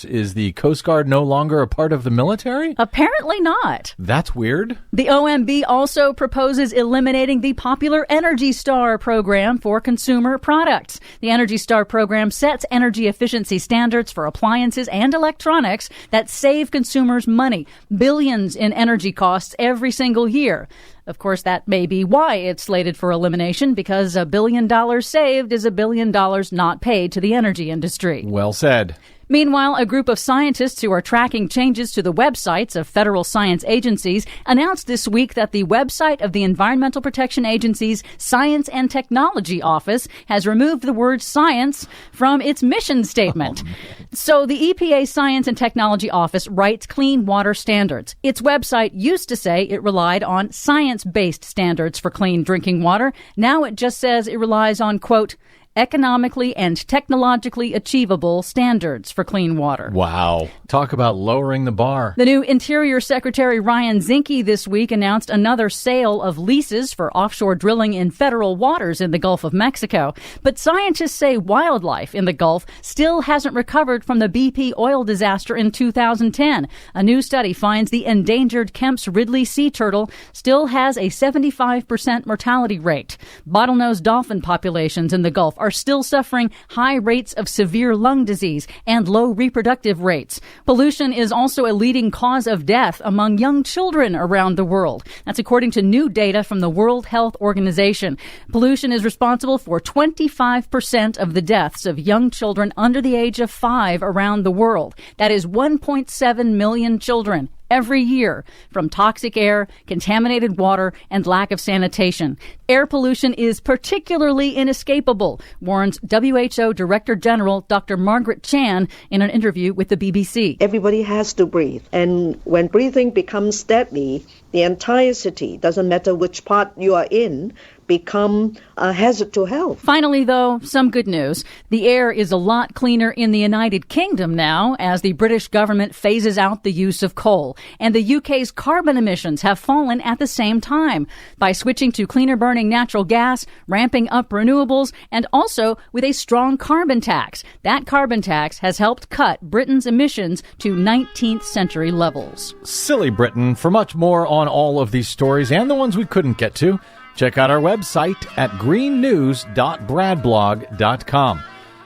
Is the Coast Guard no longer a part of the military? Apparently not. That's weird. The OMB also proposes eliminating the popular Energy Star program for consumer products. The Energy Star program sets energy efficiency standards for appliances and electronics that save consumers money, billions in energy costs every single year. Of course, that may be why it's slated for elimination, because $1 billion saved is $1 billion not paid to the energy industry. Well said. Meanwhile, a group of scientists who are tracking changes to the websites of federal science agencies announced this week that the website of the Environmental Protection Agency's Science and Technology Office has removed the word science from its mission statement. So the EPA Science and Technology Office writes clean water standards. Its website used to say it relied on science-based standards for clean drinking water. Now it just says it relies on, quote, economically and technologically achievable standards for clean water. Wow. Talk about lowering the bar. The new Interior Secretary Ryan Zinke this week announced another sale of leases for offshore drilling in federal waters in the Gulf of Mexico. But scientists say wildlife in the Gulf still hasn't recovered from the BP oil disaster in 2010. A new study finds the endangered Kemp's Ridley sea turtle still has a 75% mortality rate. Bottlenose dolphin populations in the Gulf are still suffering high rates of severe lung disease and low reproductive rates. Pollution is also a leading cause of death among young children around the world. That's according to new data from the World Health Organization. Pollution is responsible for 25% of the deaths of young children under the age of 5 around the world. That is 1.7 million children every year from toxic air, contaminated water, and lack of sanitation. Air pollution is particularly inescapable, warns WHO Director General Dr. Margaret Chan in an interview with the BBC. Everybody has to breathe. And when breathing becomes deadly, the entire city, doesn't matter which part you are in, become a hazard to health. Finally, though, some good news. The air is a lot cleaner in the United Kingdom now as the British government phases out the use of coal. And the UK's carbon emissions have fallen at the same time by switching to cleaner burning natural gas, ramping up renewables, and also with a strong carbon tax. That carbon tax has helped cut Britain's emissions to 19th century levels. Silly Britain. For much more on all of these stories and the ones we couldn't get to, check out our website at greennews.bradblog.com.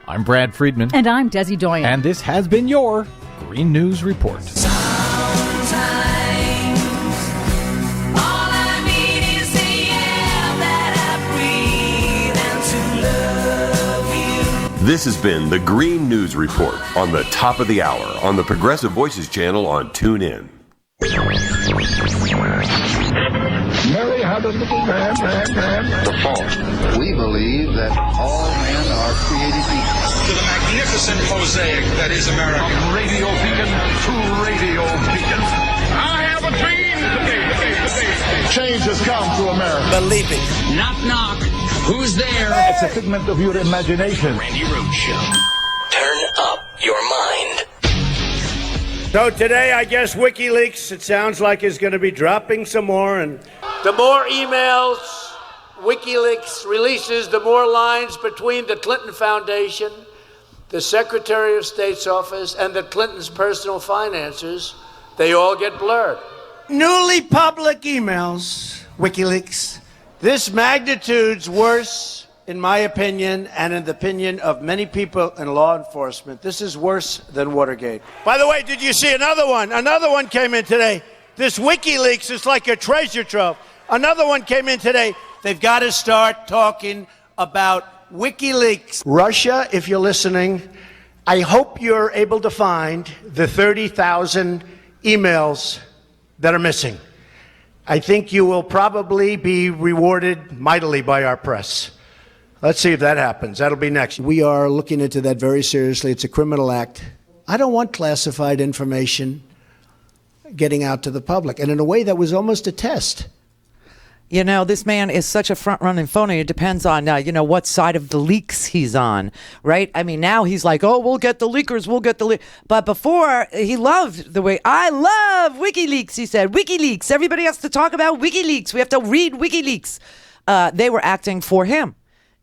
I'm Brad Friedman. And I'm Desi Doyen. And this has been your Green News Report. This has been the Green News Report on the top of the hour on the Progressive Voices channel on TuneIn. Mary had The fault. We believe that all men are created equal. To the magnificent mosaic that is America. From radio beacon to radio beacon. I have a dream. Change has come to America. Believe it. Knock, knock. Who's there? It's a figment of your imagination. Randi Rhodes Show. Turn up your mind. So today, I guess WikiLeaks, it sounds like, is going to be dropping some more. And the more emails WikiLeaks releases, the more lines between the Clinton Foundation, the Secretary of State's office, and the Clintons' personal financiers, they all get blurred. Newly public emails, WikiLeaks. This magnitude's worse, in my opinion, and in the opinion of many people in law enforcement. This is worse than Watergate. By the way, did you see another one? Another one came in today. This WikiLeaks is like a treasure trove. Another one came in today. They've got to start talking about WikiLeaks. Russia, if you're listening, I hope you're able to find the 30,000 emails that are missing. I think you will probably be rewarded mightily by our press. Let's see if that happens. That'll be next. We are looking into that very seriously. It's a criminal act. I don't want classified information getting out to the public. And in a way, that was almost a test. You know, this man is such a front-running phony. It depends on, what side of the leaks he's on, right? I mean, now he's like, oh, we'll get the leakers, we'll get the leakers. But before, he loved the way, I love WikiLeaks, he said. WikiLeaks, everybody has to talk about WikiLeaks. We have to read WikiLeaks. They were acting for him.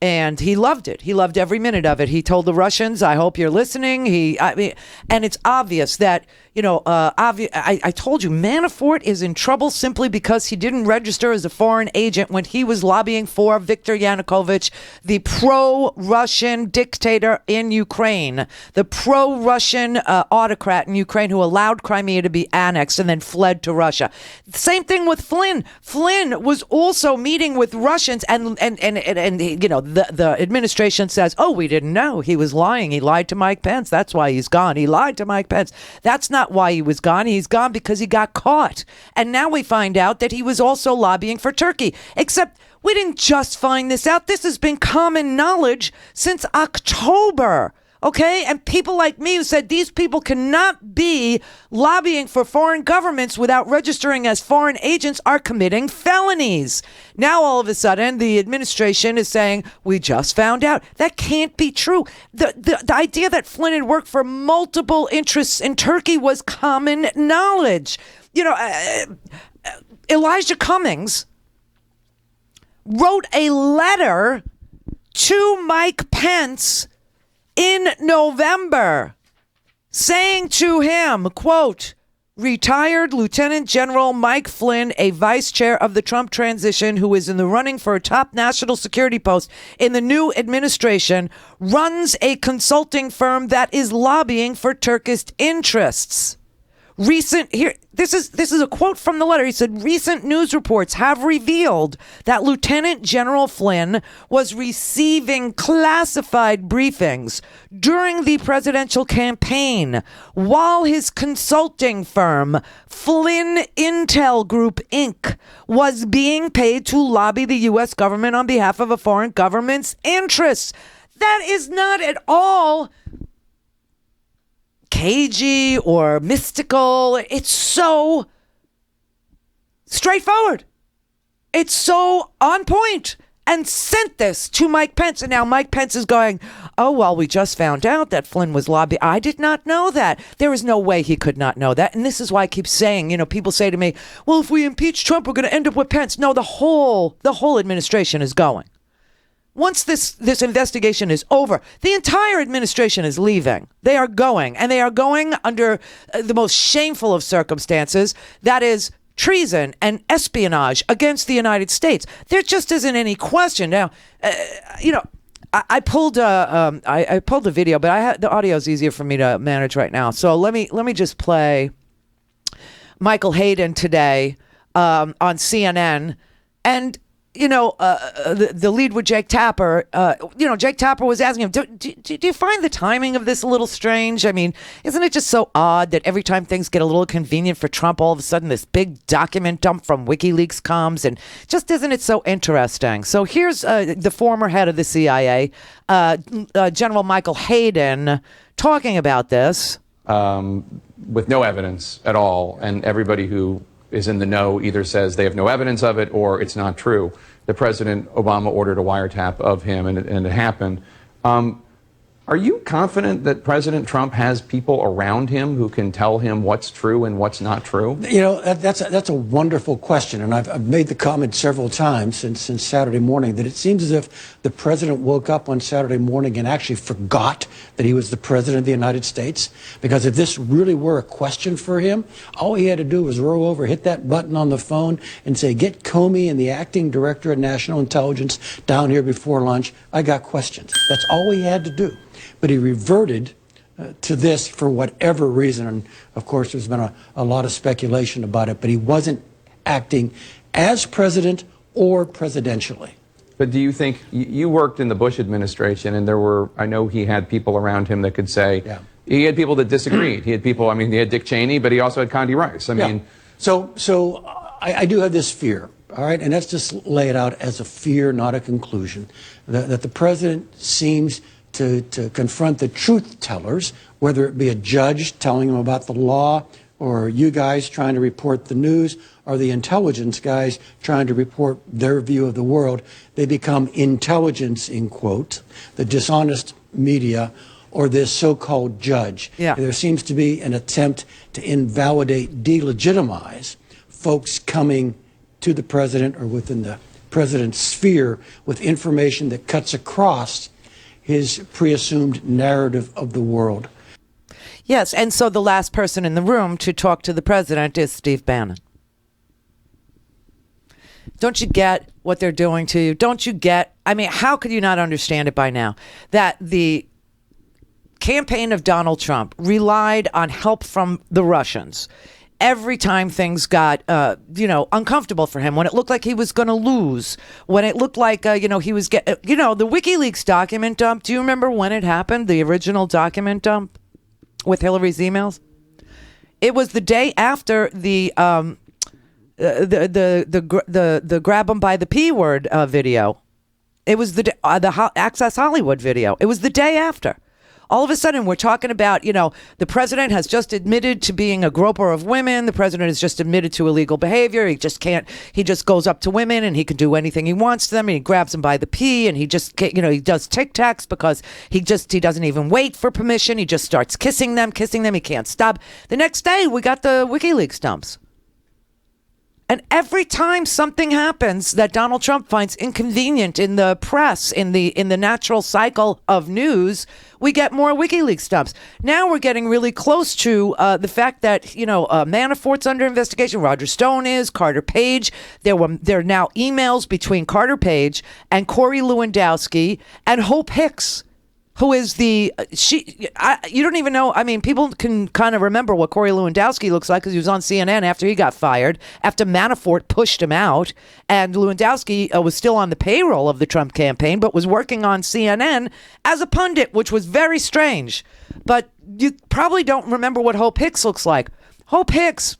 And he loved it. He loved every minute of it. He told the Russians, I hope you're listening. And it's obvious that, I told you, Manafort is in trouble simply because he didn't register as a foreign agent when he was lobbying for Viktor Yanukovych, the pro-Russian dictator in Ukraine, the pro-Russian autocrat in Ukraine who allowed Crimea to be annexed and then fled to Russia. Same thing with Flynn. Flynn was also meeting with Russians and the administration says, oh, we didn't know. He was lying. He lied to Mike Pence. That's why he's gone. He lied to Mike Pence. That's not why he was gone. He's gone because he got caught. And now we find out that he was also lobbying for Turkey. Except we didn't just find this out. This has been common knowledge since October. Okay, and people like me who said these people cannot be lobbying for foreign governments without registering as foreign agents are committing felonies. Now, all of a sudden, the administration is saying, we just found out. That can't be true. The idea that Flynn had worked for multiple interests in Turkey was common knowledge. Elijah Cummings wrote a letter to Mike Pence in November, saying to him, quote, retired Lieutenant General Mike Flynn, a vice chair of the Trump transition who is in the running for a top national security post in the new administration, runs a consulting firm that is lobbying for Turkish interests. This is a quote from the letter. He said, recent news reports have revealed that Lieutenant General Flynn was receiving classified briefings during the presidential campaign while his consulting firm, Flynn Intel Group, Inc., was being paid to lobby the U.S. government on behalf of a foreign government's interests. That is not at all cagey or mystical. It's so straightforward. It's so on point. And sent this to Mike Pence. And now Mike Pence is going, oh, well, we just found out that Flynn was lobbying. I did not know that. There is no way he could not know that. And this is why I keep saying, people say to me, well, if we impeach Trump, we're going to end up with Pence. No, the whole administration is going. Once this investigation is over, the entire administration is leaving. They are going, and they are going under the most shameful of circumstances. That is treason and espionage against the United States. There just isn't any question. Now, I pulled a video, but the audio is easier for me to manage right now. So let me just play Michael Hayden today on CNN, and the lead with Jake Tapper, Jake Tapper was asking him, do you find the timing of this a little strange? I mean, isn't it just so odd that every time things get a little convenient for Trump, all of a sudden this big document dump from WikiLeaks comes, and just isn't it so interesting? So here's the former head of the CIA, General Michael Hayden, talking about this. With no evidence at all, and everybody who is in the know either says they have no evidence of it or it's not true. The President Obama ordered a wiretap of him, and it happened. Are you confident that President Trump has people around him who can tell him what's true and what's not true? That's a wonderful question, and I've made the comment several times since Saturday morning that it seems as if the president woke up on Saturday morning and actually forgot that he was the president of the United States. Because if this really were a question for him, all he had to do was roll over, hit that button on the phone, and say, "Get Comey and the acting director of national intelligence down here before lunch. I got questions." That's all he had to do. But he reverted to this for whatever reason. And, of course, there's been a lot of speculation about it. But he wasn't acting as president or presidentially. But do you think, you worked in the Bush administration, and I know he had people around him that could say, he had people that disagreed. He had people, he had Dick Cheney, but he also had Condi Rice. So I do have this fear, all right? And let's just lay it out as a fear, not a conclusion, that the president seems to confront the truth tellers, whether it be a judge telling him about the law, or you guys trying to report the news, or the intelligence guys trying to report their view of the world. They become intelligence, in quote, the dishonest media, or this so-called judge. Yeah. There seems to be an attempt to invalidate, delegitimize folks coming to the president or within the president's sphere with information that cuts across his pre-assumed narrative of the world. Yes, and so the last person in the room to talk to the president is Steve Bannon. Don't you get what they're doing to you? Don't you get, how could you not understand it by now? That the campaign of Donald Trump relied on help from the Russians every time things got, uncomfortable for him, when it looked like he was going to lose, when it looked like, he was the WikiLeaks document dump. Do you remember when it happened? The original document dump with Hillary's emails? It was the day after the grab them by the P word video. It was the Access Hollywood video. It was the day after. All of a sudden, we're talking about, the president has just admitted to being a groper of women. The president has just admitted to illegal behavior. He just goes up to women and he can do anything he wants to them. And he grabs them by the pee, and he just, he does Tic Tacs because he doesn't even wait for permission. He just starts kissing them. He can't stop. The next day, we got the WikiLeaks dumps. And every time something happens that Donald Trump finds inconvenient in the press, in the natural cycle of news, we get more WikiLeaks dumps. Now we're getting really close to the fact that, Manafort's under investigation. Roger Stone is, Carter Page. There are now emails between Carter Page and Corey Lewandowski and Hope Hicks, who is you don't even know. People can kind of remember what Corey Lewandowski looks like because he was on CNN after he got fired, after Manafort pushed him out. And Lewandowski was still on the payroll of the Trump campaign, but was working on CNN as a pundit, which was very strange. But you probably don't remember what Hope Hicks looks like. Hope Hicks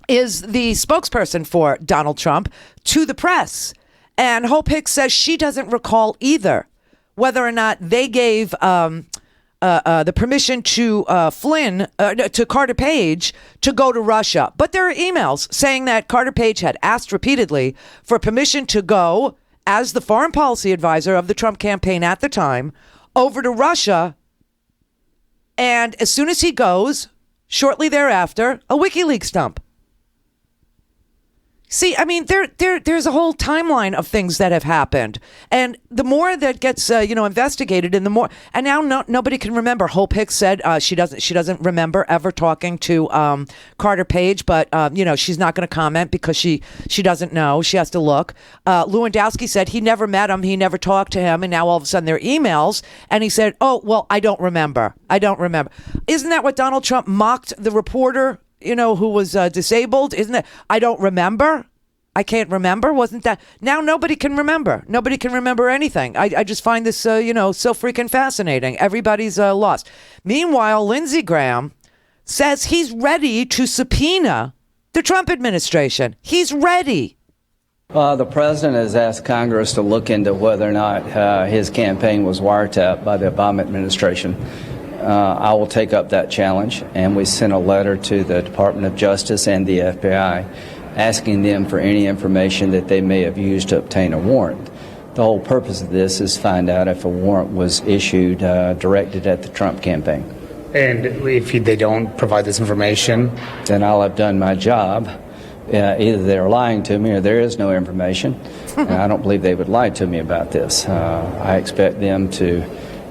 is the spokesperson for Donald Trump to the press. And Hope Hicks says she doesn't recall either whether or not they gave the permission to Flynn, to Carter Page, to go to Russia. But there are emails saying that Carter Page had asked repeatedly for permission to go, as the foreign policy advisor of the Trump campaign at the time, over to Russia. And as soon as he goes, shortly thereafter, a WikiLeaks dump. See, there's a whole timeline of things that have happened, and the more that gets investigated, and the more, and now nobody can remember. Hope Hicks said she doesn't remember ever talking to Carter Page, but she's not going to comment because she doesn't know. She has to look. Lewandowski said he never met him, he never talked to him, and now all of a sudden there are emails, and he said, "Oh well, I don't remember. Isn't that what Donald Trump mocked the reporter? Who was disabled? Isn't it? I don't remember. I can't remember. Wasn't that now? Nobody can remember. Nobody can remember anything. I just find this, so freaking fascinating. Everybody's lost. Meanwhile, Lindsey Graham says he's ready to subpoena the Trump administration. He's ready. The president has asked Congress to look into whether or not his campaign was wiretapped by the Obama administration. I will take up that challenge, and we sent a letter to the Department of Justice and the FBI asking them for any information that they may have used to obtain a warrant. The whole purpose of this is find out if a warrant was issued directed at the Trump campaign. And if they don't provide this information? Then I'll have done my job. Either they're lying to me or there is no information. And I don't believe they would lie to me about this. I expect them to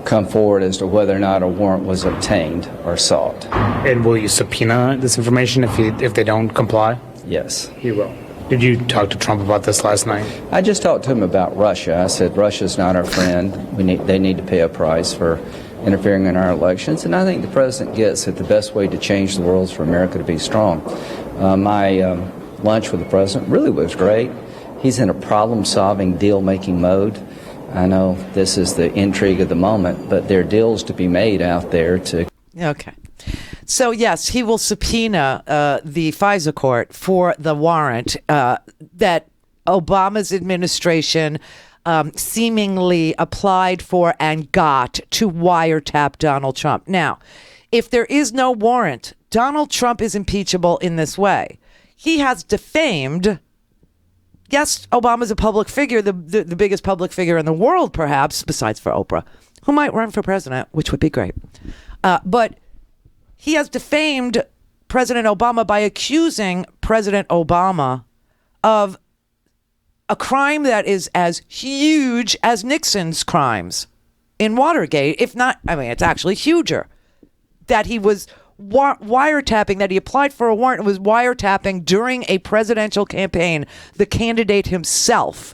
come forward as to whether or not a warrant was obtained or sought. And will you subpoena this information if they don't comply? Yes. You will. Did you talk to Trump about this last night? I just talked to him about Russia. I said Russia's not our friend. They need to pay a price for interfering in our elections. And I think the president gets that the best way to change the world is for America to be strong. My lunch with the president really was great. He's in a problem-solving, deal-making mode. I know this is the intrigue of the moment, but there are deals to be made out there to... Okay. So, yes, he will subpoena the FISA court for the warrant that Obama's administration seemingly applied for and got to wiretap Donald Trump. Now, if there is no warrant, Donald Trump is impeachable in this way. He has defamed... Yes, Obama's a public figure, the biggest public figure in the world, perhaps, besides for Oprah, who might run for president, which would be great. But he has defamed President Obama by accusing President Obama of a crime that is as huge as Nixon's crimes in Watergate, if not, it's actually huger, that he was wiretapping, that he applied for a warrant and was wiretapping during a presidential campaign, the candidate himself,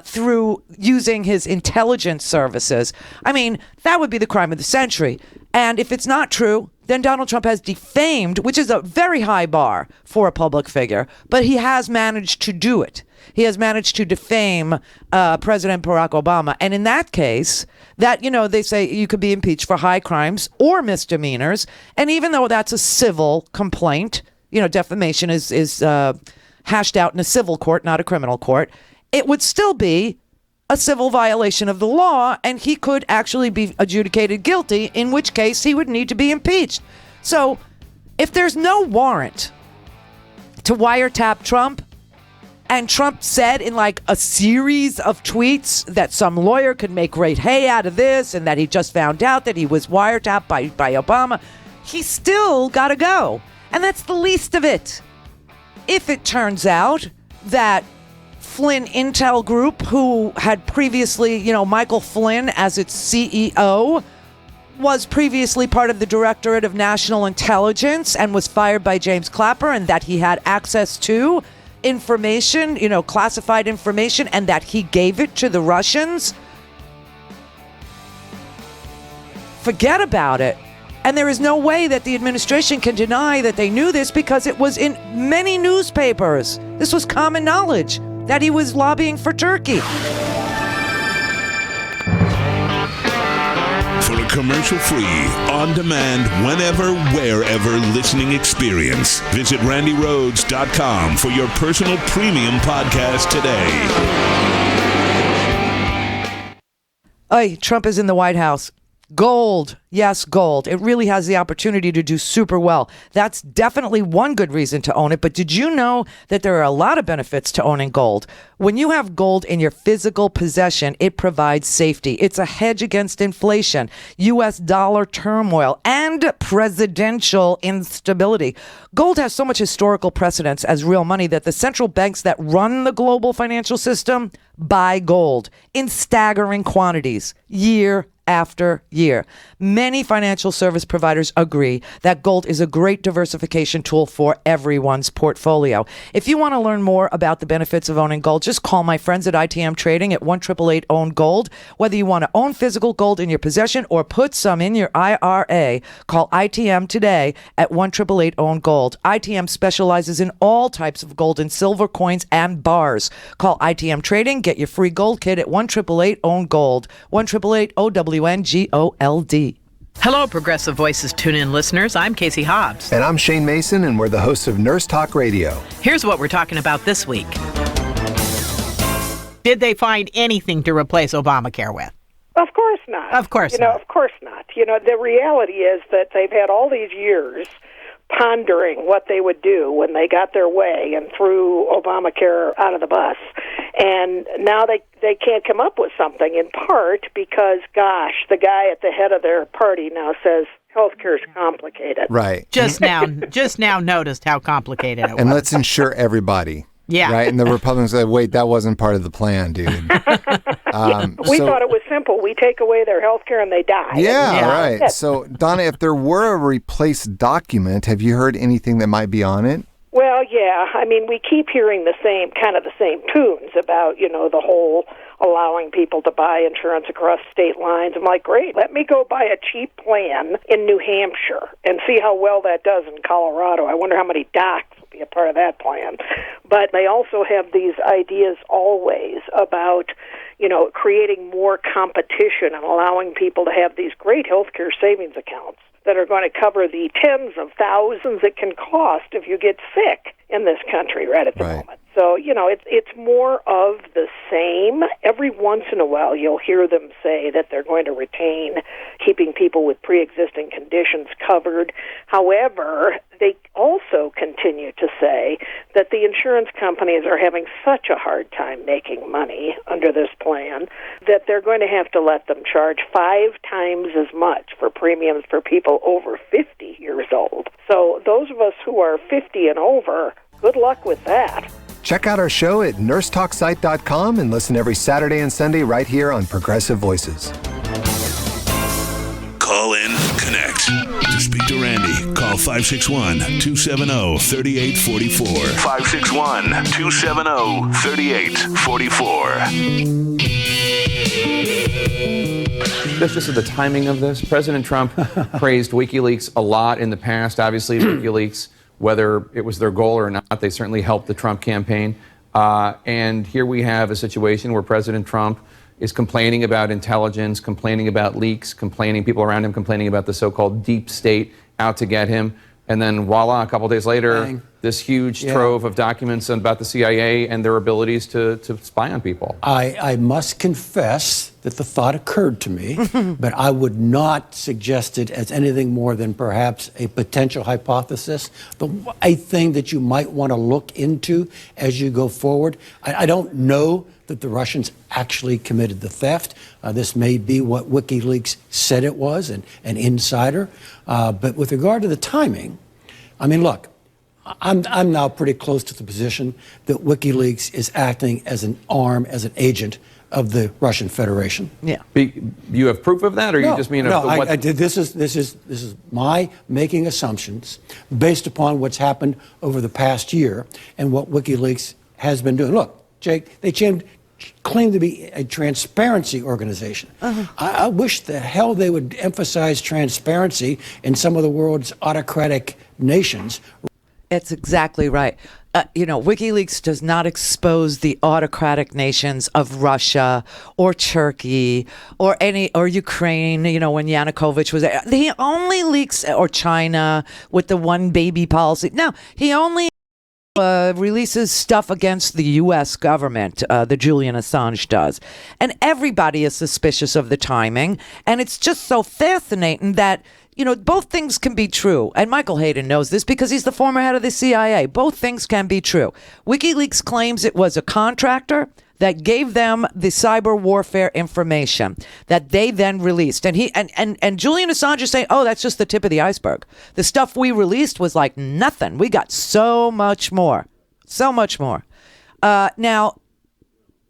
through using his intelligence services. That would be the crime of the century. And if it's not true, then Donald Trump has defamed, which is a very high bar for a public figure, but he has managed to do it. He has managed to defame President Barack Obama. And in that case, that, they say you could be impeached for high crimes or misdemeanors. And even though that's a civil complaint, defamation is hashed out in a civil court, not a criminal court, it would still be a civil violation of the law, and he could actually be adjudicated guilty, in which case he would need to be impeached. So if there's no warrant to wiretap Trump, and Trump said in a series of tweets that some lawyer could make great hay out of this and that he just found out that he was wiretapped by Obama, he's still got to go. And that's the least of it. If it turns out that Flynn Intel Group, who had previously, Michael Flynn as its CEO, was previously part of the Directorate of National Intelligence and was fired by James Clapper, and that he had access to information, classified information, and that he gave it to the Russians, forget about it. And there is no way that the administration can deny that they knew this, because it was in many newspapers. This was common knowledge that he was lobbying for Turkey. For a commercial-free, on-demand, whenever, wherever listening experience, visit randyrhodes.com for your personal premium podcast today. Trump is in the White House. Gold. Yes, gold. It really has the opportunity to do super well. That's definitely one good reason to own it. But did you know that there are a lot of benefits to owning gold? When you have gold in your physical possession, it provides safety. It's a hedge against inflation, U.S. dollar turmoil, and presidential instability. Gold has so much historical precedence as real money that the central banks that run the global financial system buy gold in staggering quantities year after year. Many financial service providers agree that gold is a great diversification tool for everyone's portfolio. If you want to learn more about the benefits of owning gold, just call my friends at ITM Trading at 1-888-OWN-GOLD. Whether you want to own physical gold in your possession or put some in your IRA, call ITM today at 1-888-OWN-GOLD. ITM specializes in all types of gold and silver coins and bars. Call ITM Trading. Get your free gold kit at 1-888-OWN-GOLD. 1-888-OWN-GOLD. Hello, Progressive Voices Tune-In listeners. I'm Casey Hobbs. And I'm Shane Mason, and we're the hosts of Nurse Talk Radio. Here's what we're talking about this week. Did they find anything to replace Obamacare with? Of course not. Of course not. Of course not. The reality is that they've had all these years pondering what they would do when they got their way and threw Obamacare out of the bus. And now they can't come up with something, in part because, gosh, the guy at the head of their party now says healthcare is complicated. Right. Just now noticed how complicated it was. And let's insure everybody. Yeah. Right? And the Republicans say, wait, that wasn't part of the plan, dude. We thought it was simple. We take away their health care and they die. Yeah, right. So, Donna, if there were a replaced document, have you heard anything that might be on it? Well, yeah. I mean, we keep hearing the same tunes about, the whole allowing people to buy insurance across state lines. I'm like, great, let me go buy a cheap plan in New Hampshire and see how well that does in Colorado. I wonder how many docs will be a part of that plan. But they also have these ideas always about, creating more competition and allowing people to have these great healthcare savings accounts that are going to cover the tens of thousands it can cost if you get sick in this country right at the moment. So, it's more of the same. Every once in a while you'll hear them say that they're going to retain keeping people with pre-existing conditions covered. However, they also continue to say that the insurance companies are having such a hard time making money under this plan that they're going to have to let them charge 5 times as much for premiums for people over 50 years old. So those of us who are 50 and over, good luck with that. Check out our show at nursetalksite.com and listen every Saturday and Sunday right here on Progressive Voices. Call in, connect. To speak to Randy, call 561-270-3844. 561-270-3844. Just to the timing of this, President Trump praised WikiLeaks a lot in the past. Obviously, WikiLeaks, whether it was their goal or not, they certainly helped the Trump campaign. And here we have a situation where President Trump is complaining about intelligence, complaining about leaks, people around him complaining about the so-called deep state out to get him. And then voila, a couple days later, this huge trove of documents about the CIA and their abilities to spy on people. I must confess that the thought occurred to me, but I would not suggest it as anything more than perhaps a potential hypothesis, a thing that you might want to look into as you go forward. I don't know that the Russians actually committed the theft. This may be what WikiLeaks said it was, an insider. But with regard to the timing, I mean, look, I'm now pretty close to the position that WikiLeaks is acting as an arm, as an agent of the Russian Federation. Yeah. You have proof of that, or you just mean what? This is my making assumptions based upon what's happened over the past year and what WikiLeaks has been doing. Look, Jake, they claim to be a transparency organization. I wish the hell they would emphasize transparency in some of the world's autocratic nations. It's exactly right. WikiLeaks does not expose the autocratic nations of Russia or Turkey or Ukraine, when Yanukovych was there. He only leaks, or China with the one baby policy. No, he only releases stuff against the U.S. government, the Julian Assange does. And everybody is suspicious of the timing. And it's just so fascinating that, both things can be true. And Michael Hayden knows this because he's the former head of the CIA. Both things can be true. WikiLeaks claims it was a contractor that gave them the cyber warfare information that they then released. And and Julian Assange is saying, oh, that's just the tip of the iceberg. The stuff we released was like nothing. We got so much more. So much more. Now,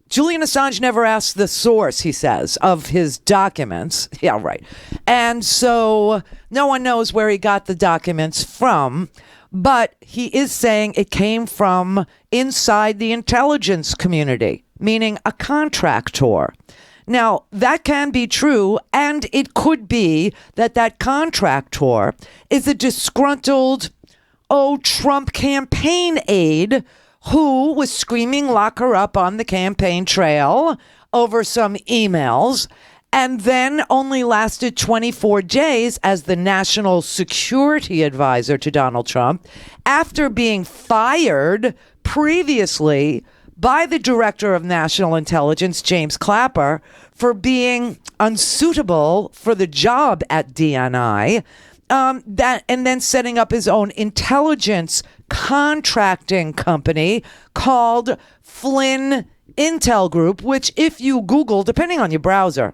Julian Assange never asked the source, he says, of his documents. Yeah, right. And so no one knows where he got the documents from, but he is saying it came from inside the intelligence community, meaning a contractor. Now, that can be true, and it could be that that contractor is a disgruntled, Trump campaign aide who was screaming lock her up on the campaign trail over some emails, and then only lasted 24 days as the national security advisor to Donald Trump after being fired previously by the director of national intelligence, James Clapper, for being unsuitable for the job at DNI. And then setting up his own intelligence contracting company called Flynn Intel Group, which if you Google, depending on your browser,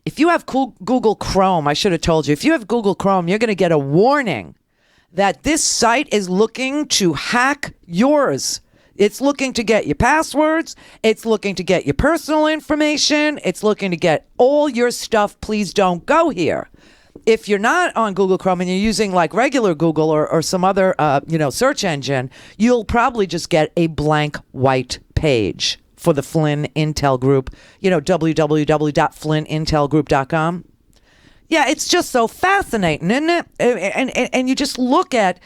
if you have Google Chrome, I should have told you, if you have Google Chrome, you're going to get a warning that this site is looking to hack yours. It's looking to get your passwords. It's looking to get your personal information. It's looking to get all your stuff. Please don't go here. If you're not on Google Chrome and you're using like regular Google or some other, search engine, you'll probably just get a blank white page for the Flynn Intel Group, www.flynnintelgroup.com. Yeah, it's just so fascinating, isn't it? And you just look at,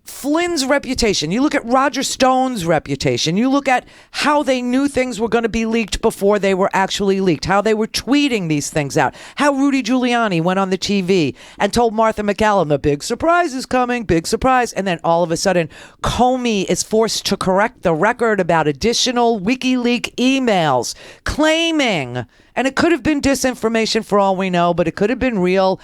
Flynn's reputation. You look at Roger Stone's reputation. You look at how they knew things were going to be leaked before they were actually leaked, how they were tweeting these things out, how Rudy Giuliani went on the TV and told Martha McCallum, the big surprise is coming, big surprise. And then all of a sudden, Comey is forced to correct the record about additional WikiLeaks emails claiming, and it could have been disinformation for all we know, but it could have been real,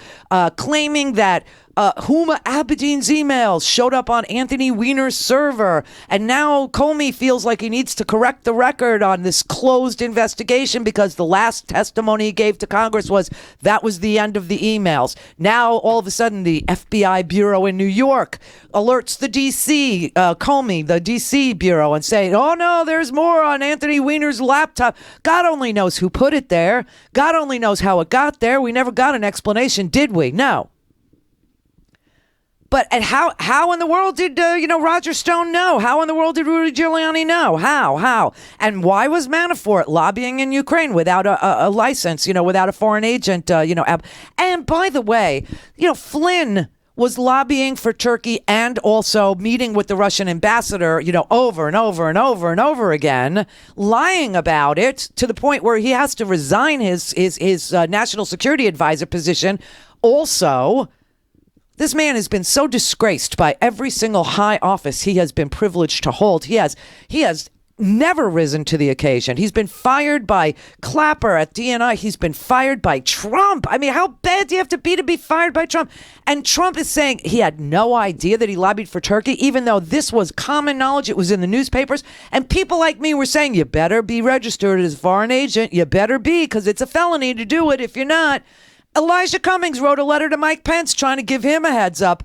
claiming that Huma Abedin's emails showed up on Anthony Weiner's server, and now Comey feels like he needs to correct the record on this closed investigation because the last testimony he gave to Congress was that was the end of the emails. Now, all of a sudden, the FBI bureau in New York alerts the D.C., Comey, the D.C. bureau, and say, oh no, there's more on Anthony Weiner's laptop. God only knows who put it there. God only knows how it got there. We never got an explanation, did we? No. But and how in the world did Roger Stone know? How in the world did Rudy Giuliani know? How? And why was Manafort lobbying in Ukraine without a license? Without a foreign agent? And by the way, Flynn was lobbying for Turkey and also meeting with the Russian ambassador, over and over and over and over again, lying about it to the point where he has to resign his national security advisor position. Also, this man has been so disgraced by every single high office he has been privileged to hold. He has never risen to the occasion. He's been fired by Clapper at DNI. He's been fired by Trump. I mean, how bad do you have to be fired by Trump? And Trump is saying he had no idea that he lobbied for Turkey, even though this was common knowledge. It was in the newspapers. And people like me were saying, you better be registered as a foreign agent. You better be, because it's a felony to do it if you're not. Elijah Cummings wrote a letter to Mike Pence trying to give him a heads up,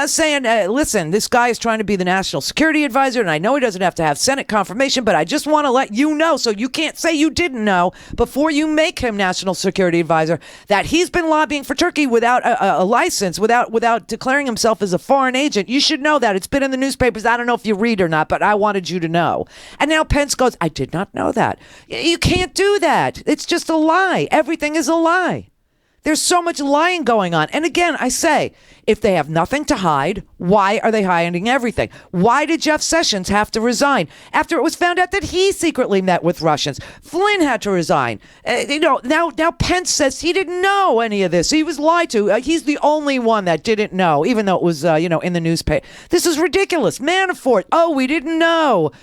saying, listen, this guy is trying to be the national security advisor, and I know he doesn't have to have Senate confirmation, but I just want to let you know, so you can't say you didn't know before you make him national security advisor, that he's been lobbying for Turkey without a license, without declaring himself as a foreign agent. You should know that. It's been in the newspapers. I don't know if you read or not, but I wanted you to know. And now Pence goes, I did not know that. You can't do that. It's just a lie. Everything is a lie. There's so much lying going on. And again, I say, if they have nothing to hide, why are they hiding everything? Why did Jeff Sessions have to resign after it was found out that he secretly met with Russians? Flynn had to resign. Now Pence says he didn't know any of this. He was lied to. He's the only one that didn't know, even though it was, in the newspaper. This is ridiculous. Manafort. Oh, we didn't know.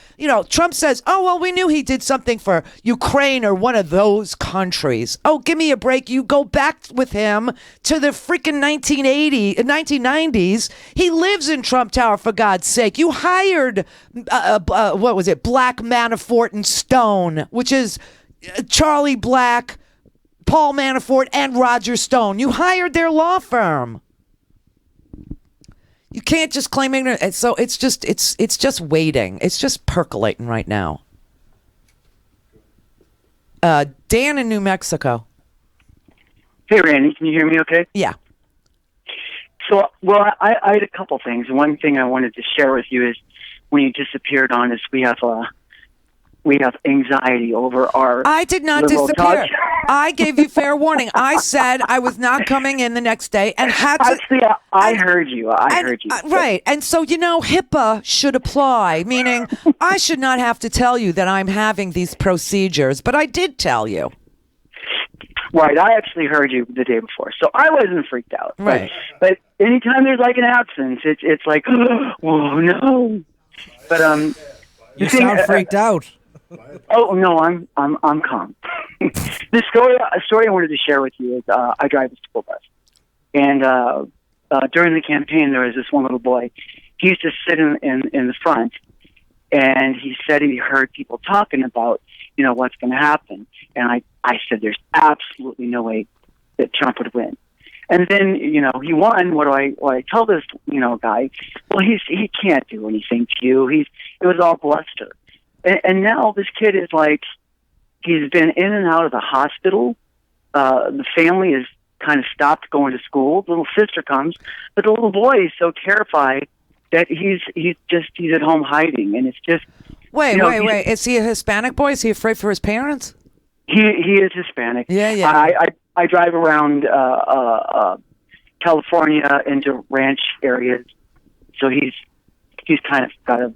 Trump says, oh, well, we knew he did something for Ukraine or one of those countries. Oh, give me a break. You go back with him to the freaking 1990s. He lives in Trump Tower, for God's sake. You hired, what was it, Black, Manafort, and Stone, which is Charlie Black, Paul Manafort, and Roger Stone. You hired their law firm. You can't just claim ignorance. So it's just waiting. It's just percolating right now. Dan in New Mexico. Hey, Randy, can you hear me okay? Yeah. So, well, I had a couple things. One thing I wanted to share with you is when you disappeared on us, we have anxiety over our. I did not liberal disappear. touch. I gave you fair warning. I said I was not coming in the next day and had to. Actually, I heard you. I heard you. Right. And so, HIPAA should apply, meaning I should not have to tell you that I'm having these procedures, but I did tell you. Right, I actually heard you the day before, so I wasn't freaked out. Right. But anytime there's like an absence, it's like, oh no. But you sound freaked out. Oh no, I'm calm. The story I wanted to share with you is I drive a school bus, and during the campaign there was this one little boy. He used to sit in the front, and he said he heard people talking about what's going to happen, and I said there's absolutely no way that Trump would win. And then, he won. What do I tell this, guy? Well, he can't do anything to you. It was all bluster. And now this kid is like, he's been in and out of the hospital. The family is kind of stopped going to school. The little sister comes, but the little boy is so terrified that he's at home hiding. And it's just, Wait. Is he a Hispanic boy? Is he afraid for his parents? He is Hispanic. Yeah. I drive around California into ranch areas, so he's kind of got a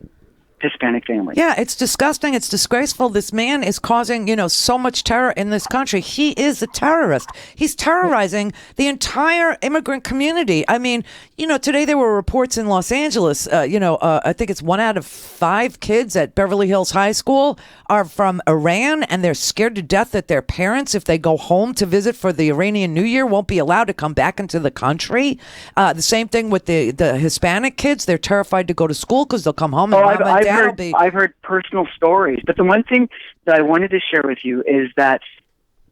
Hispanic family. Yeah, it's disgusting. It's disgraceful. This man is causing, so much terror in this country. He is a terrorist. He's terrorizing the entire immigrant community. I mean, today there were reports in Los Angeles, I think it's 1 out of 5 kids at Beverly Hills High School are from Iran, and they're scared to death that their parents, if they go home to visit for the Iranian New Year, won't be allowed to come back into the country. The same thing with the Hispanic kids. They're terrified to go to school because they'll come home and mom and dad will be... I've heard personal stories, but the one thing that I wanted to share with you is that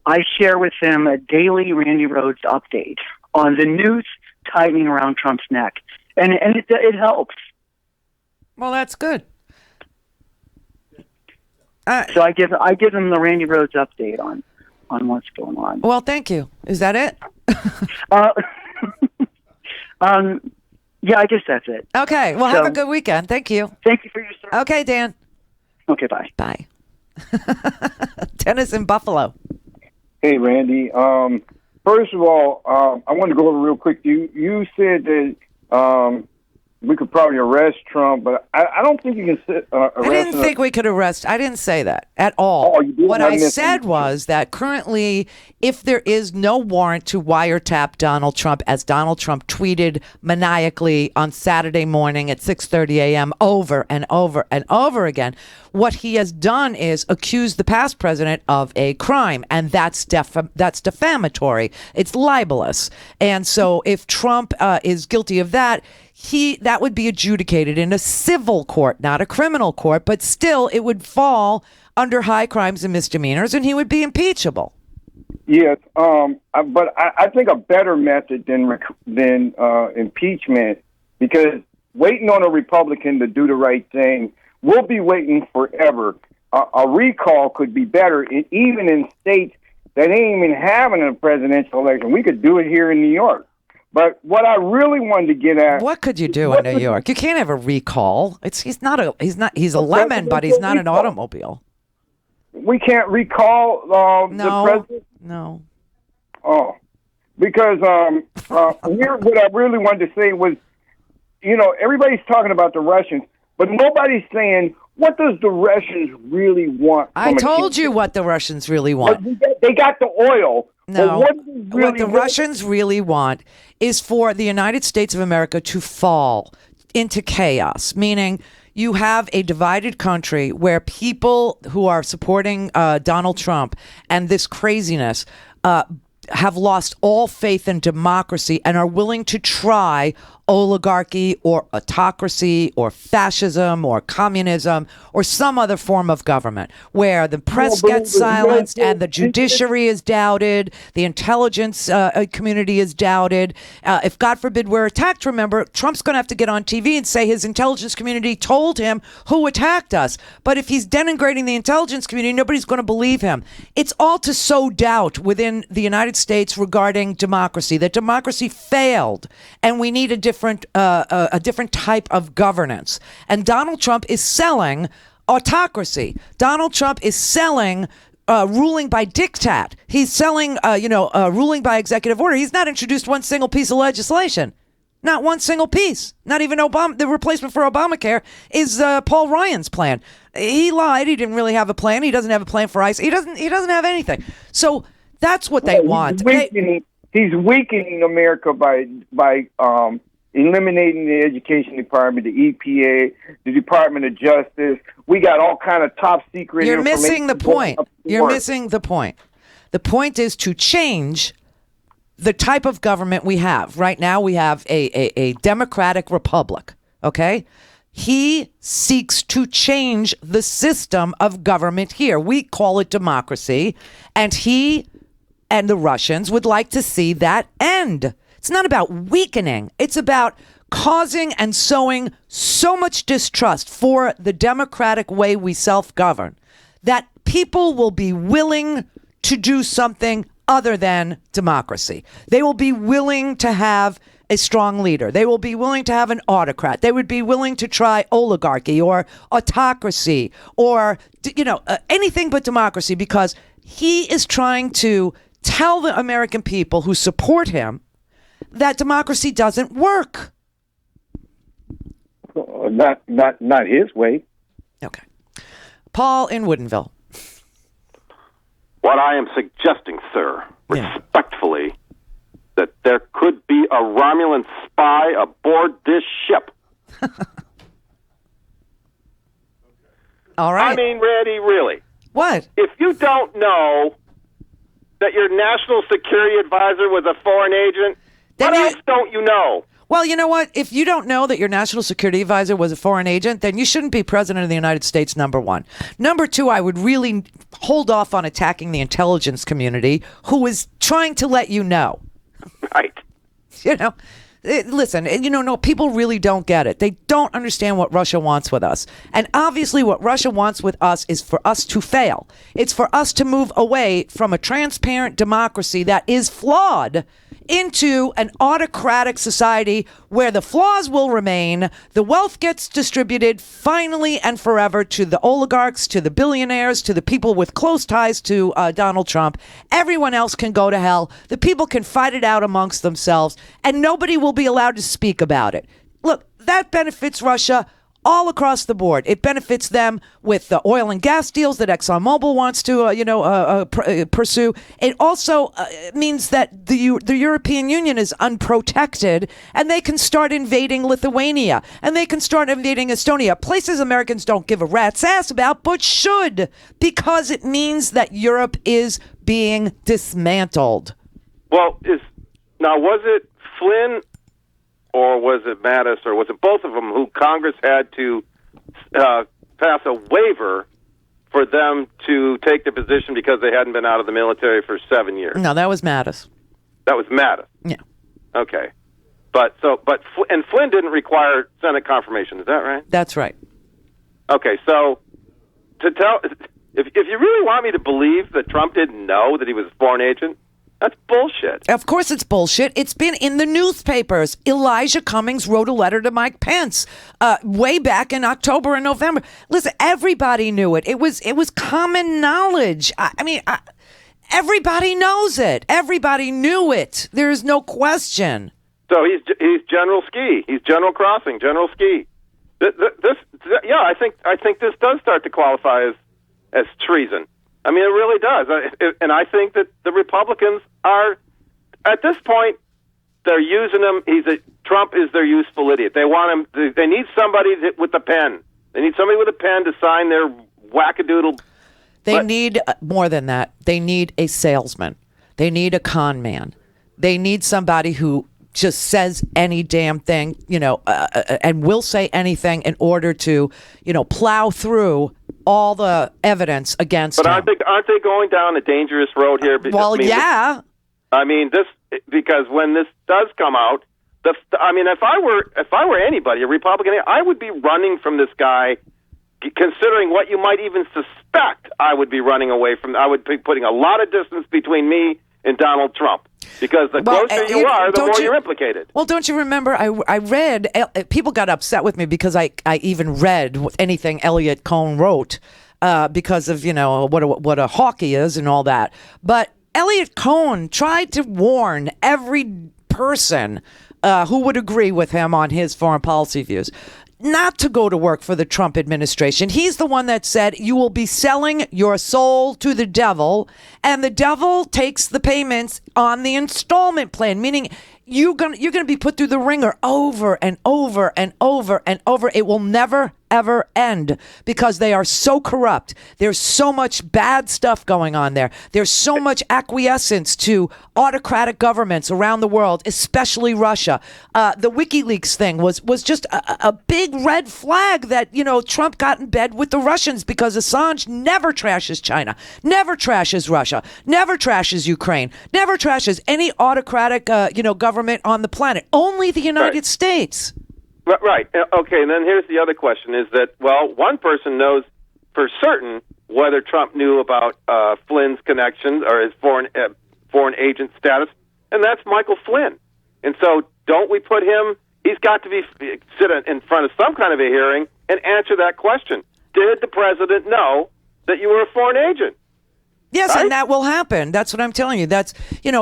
I share with them a daily Randi Rhodes update on the noose tightening around Trump's neck, and it helps. Well, that's good. So I give them the Randi Rhodes update on what's going on. Well, thank you. Is that it? Yeah, I guess that's it. Okay. Well, have a good weekend. Thank you. Thank you for your service. Okay, Dan. Okay, bye. Bye. Dennis in Buffalo. Hey, Randy. First of all, I want to go over real quick. You said that we could probably arrest Trump, but I don't think you can arrest him. I didn't think we could arrest. I didn't say that at all. Oh, you didn't? What I said was that currently, if there is no warrant to wiretap Donald Trump, as Donald Trump tweeted maniacally on Saturday morning at 6:30 a.m. over and over and over again, what he has done is accuse the past president of a crime, and that's defamatory. It's libelous. And so if Trump is guilty of that, that would be adjudicated in a civil court, not a criminal court, but still it would fall under high crimes and misdemeanors, and he would be impeachable. Yes, but I think a better method than impeachment, because waiting on a Republican to do the right thing, we'll be waiting forever. A recall could be better, even in states that ain't even having a presidential election. We could do it here in New York. But what I really wanted to get at... What could you do in New York? You can't have a recall. He's a lemon, but he's not an automobile. We can't recall the president? No. Oh. Because here, what I really wanted to say was, everybody's talking about the Russians, but nobody's saying, what does the Russians really want? I told you what the Russians really want. They got the oil. No, what the Russians really want is for the United States of America to fall into chaos, meaning you have a divided country where people who are supporting Donald Trump and this craziness have lost all faith in democracy and are willing to try oligarchy or autocracy or fascism or communism or some other form of government where the press gets silenced and the judiciary is doubted, the intelligence community is doubted. If, God forbid, we're attacked, remember, Trump's going to have to get on TV and say his intelligence community told him who attacked us. But if he's denigrating the intelligence community, nobody's going to believe him. It's all to sow doubt within the United States regarding democracy, that democracy failed and we need a different type of governance. And Donald Trump is selling autocracy. Donald Trump is selling ruling by diktat. He's selling, ruling by executive order. He's not introduced one single piece of legislation. Not one single piece. Not even Obama. The replacement for Obamacare is Paul Ryan's plan. He lied. He didn't really have a plan. He doesn't have a plan for ICE. He doesn't have anything. So that's what they want. He's weakening America by eliminating the education department, the EPA, the Department of Justice. We got all kind of top secret. You're missing the point. You're missing the point. The point is to change the type of government we have. Right now we have a democratic republic, okay? He seeks to change the system of government here. We call it democracy, and he and the Russians would like to see that end. It's not about weakening. It's about causing and sowing so much distrust for the democratic way we self-govern that people will be willing to do something other than democracy. They will be willing to have a strong leader. They will be willing to have an autocrat. They would be willing to try oligarchy or autocracy or, anything but democracy, because he is trying to tell the American people who support him that democracy doesn't work. Not his way. Okay. Paul in Woodinville. What I am suggesting, sir, respectfully, that there could be a Romulan spy aboard this ship. All right. I mean, Randy, really. What? If you don't know that your national security advisor was a foreign agent, what else don't you know? Well, you know what? If you don't know that your national security advisor was a foreign agent, then you shouldn't be president of the United States, number one. Number two, I would really hold off on attacking the intelligence community who is trying to let you know. Right. Listen, people really don't get it. They don't understand what Russia wants with us. And obviously what Russia wants with us is for us to fail. It's for us to move away from a transparent democracy that is flawed into an autocratic society where the flaws will remain, the wealth gets distributed finally and forever to the oligarchs, to the billionaires, to the people with close ties to Donald Trump. Everyone else can go to hell. The people can fight it out amongst themselves, and nobody will be allowed to speak about it. Look, that benefits Russia all across the board. It benefits them with the oil and gas deals that ExxonMobil wants to, pursue. It also means that the European Union is unprotected, and they can start invading Lithuania, and they can start invading Estonia, places Americans don't give a rat's ass about, but should, because it means that Europe is being dismantled. Well, was it Flynn or was it Mattis, or was it both of them, who Congress had to pass a waiver for them to take the position because they hadn't been out of the military for 7 years? No, that was Mattis. That was Mattis? Yeah. Okay. And Flynn didn't require Senate confirmation, is that right? That's right. Okay, so if you really want me to believe that Trump didn't know that he was a foreign agent, that's bullshit. Of course it's bullshit. It's been in the newspapers. Elijah Cummings wrote a letter to Mike Pence way back in October and November. Listen, everybody knew it. It was common knowledge. Everybody knows it. Everybody knew it. There is no question. So he's General Ski. He's General Crossing, General Ski. I think this does start to qualify as treason. I mean, it really does. And I think that the Republicans are, at this point, they're using him. Trump is their useful idiot. They want him. They need somebody with a pen. They need somebody with a pen to sign their wackadoodle. They need more than that. They need a salesman. They need a con man. They need somebody who just says any damn thing, and will say anything in order to, plow through all the evidence against him. But aren't they going down a dangerous road here? Well, yeah. Because when this does come out, if I were anybody, a Republican, I would be running from this guy. Considering what you might even suspect, I would be running away from. I would be putting a lot of distance between me and Donald Trump, because the closer you are, the more you're implicated. Well, don't you remember? I read. People got upset with me because I even read anything Elliot Cohn wrote because of what a hawk he is and all that. But Elliot Cohn tried to warn every person who would agree with him on his foreign policy views not to go to work for the Trump administration. He's the one that said you will be selling your soul to the devil, and the devil takes the payments on the installment plan, meaning you're gonna be put through the ringer over and over and over and over. It will never ever end because they are so corrupt. There's so much bad stuff going on there. There's so much acquiescence to autocratic governments around the world, especially Russia. The WikiLeaks thing was just a big red flag that, Trump got in bed with the Russians, because Assange never trashes China, never trashes Russia, never trashes Ukraine, never trashes any autocratic, government on the planet. Only the United States. Right. Okay, and then here's the other question, is that, one person knows for certain whether Trump knew about Flynn's connections or his foreign agent status, and that's Michael Flynn. And so don't we put him, he's got to sit in front of some kind of a hearing and answer that question. Did the president know that you were a foreign agent? Yes, right? And that will happen. That's what I'm telling you. That's,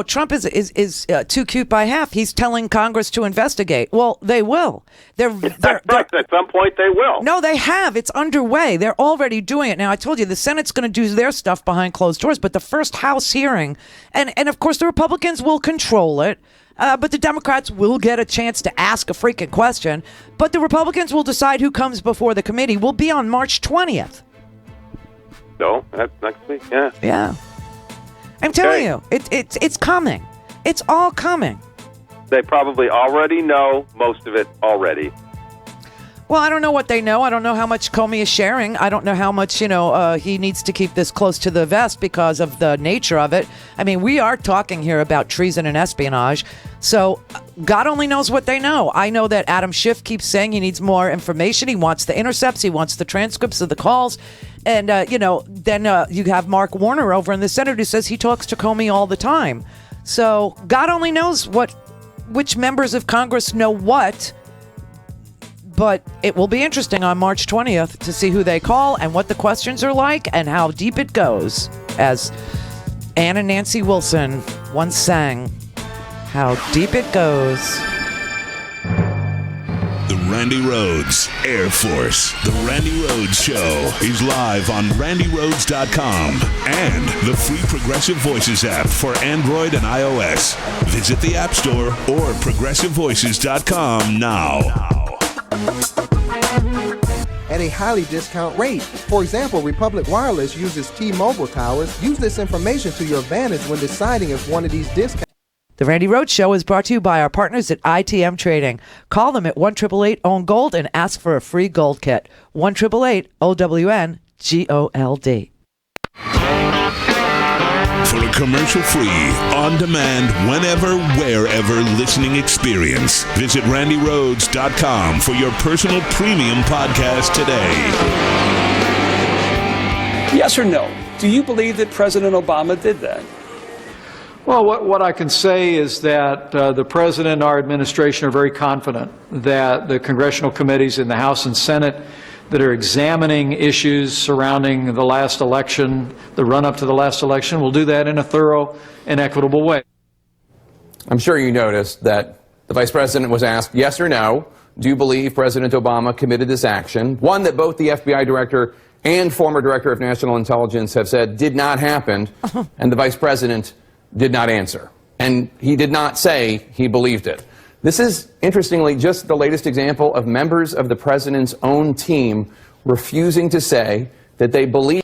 Trump is too cute by half. He's telling Congress to investigate. Well, they will. They're at some point they will. No, they have. It's underway. They're already doing it. Now, I told you the Senate's going to do their stuff behind closed doors, but the first House hearing, and of course the Republicans will control it, but the Democrats will get a chance to ask a freaking question, but the Republicans will decide who comes before the committee. Will be on March 20th. No, that's next week. Yeah. Yeah. I'm telling you, it's coming. It's all coming. They probably already know most of it already. Well, I don't know what they know. I don't know how much Comey is sharing. I don't know how much, he needs to keep this close to the vest because of the nature of it. I mean, we are talking here about treason and espionage. So God only knows what they know. I know that Adam Schiff keeps saying he needs more information. He wants the intercepts. He wants the transcripts of the calls. And, then you have Mark Warner over in the Senate who says he talks to Comey all the time. So God only knows which members of Congress know what. But it will be interesting on March 20th to see who they call and what the questions are like and how deep it goes. As Anna Nancy Wilson once sang, how deep it goes. The Randi Rhodes Air Force. The Randi Rhodes Show is live on RandiRhodes.com and the free Progressive Voices app for Android and iOS. Visit the App Store or ProgressiveVoices.com now. At a highly discount rate. For example, Republic Wireless uses T-Mobile towers. Use this information to your advantage when deciding if one of these discounts. The Randi Rhodes Show is brought to you by our partners at ITM Trading. Call them at 1-888-OWN-GOLD and ask for a free gold kit. 1-888-OWN-GOLD. For a commercial-free, on-demand, whenever, wherever listening experience, visit RandiRhodes.com for your personal premium podcast today. Yes or no? Do you believe that President Obama did that? Well, what I can say is that the President and our administration are very confident that the congressional committees in the House and Senate that are examining issues surrounding the last election, the run-up to the last election, will do that in a thorough and equitable way. I'm sure you noticed that the Vice President was asked, yes or no, do you believe President Obama committed this action? One that both the FBI Director and former Director of National Intelligence have said did not happen, and the Vice President did not answer. And he did not say he believed it. This is, interestingly, just the latest example of members of the president's own team refusing to say that they believe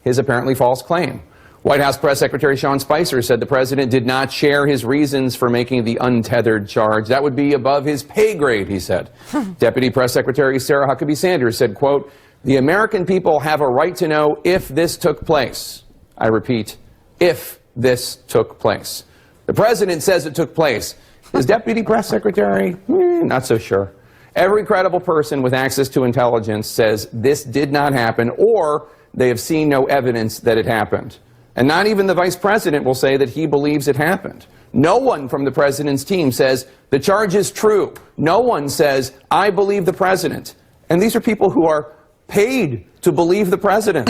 his apparently false claim. White House Press Secretary Sean Spicer said the president did not share his reasons for making the untethered charge. That would be above his pay grade, he said. Deputy Press Secretary Sarah Huckabee Sanders said, quote, "The American people have a right to know if this took place." I repeat, if this took place. The president says it took place. His deputy press secretary, not so sure. Every credible person with access to intelligence says this did not happen, or they have seen no evidence that it happened. And not even the vice president will say that he believes it happened. No one from the president's team says the charge is true. No one says, I believe the president. And these are people who are paid to believe the president.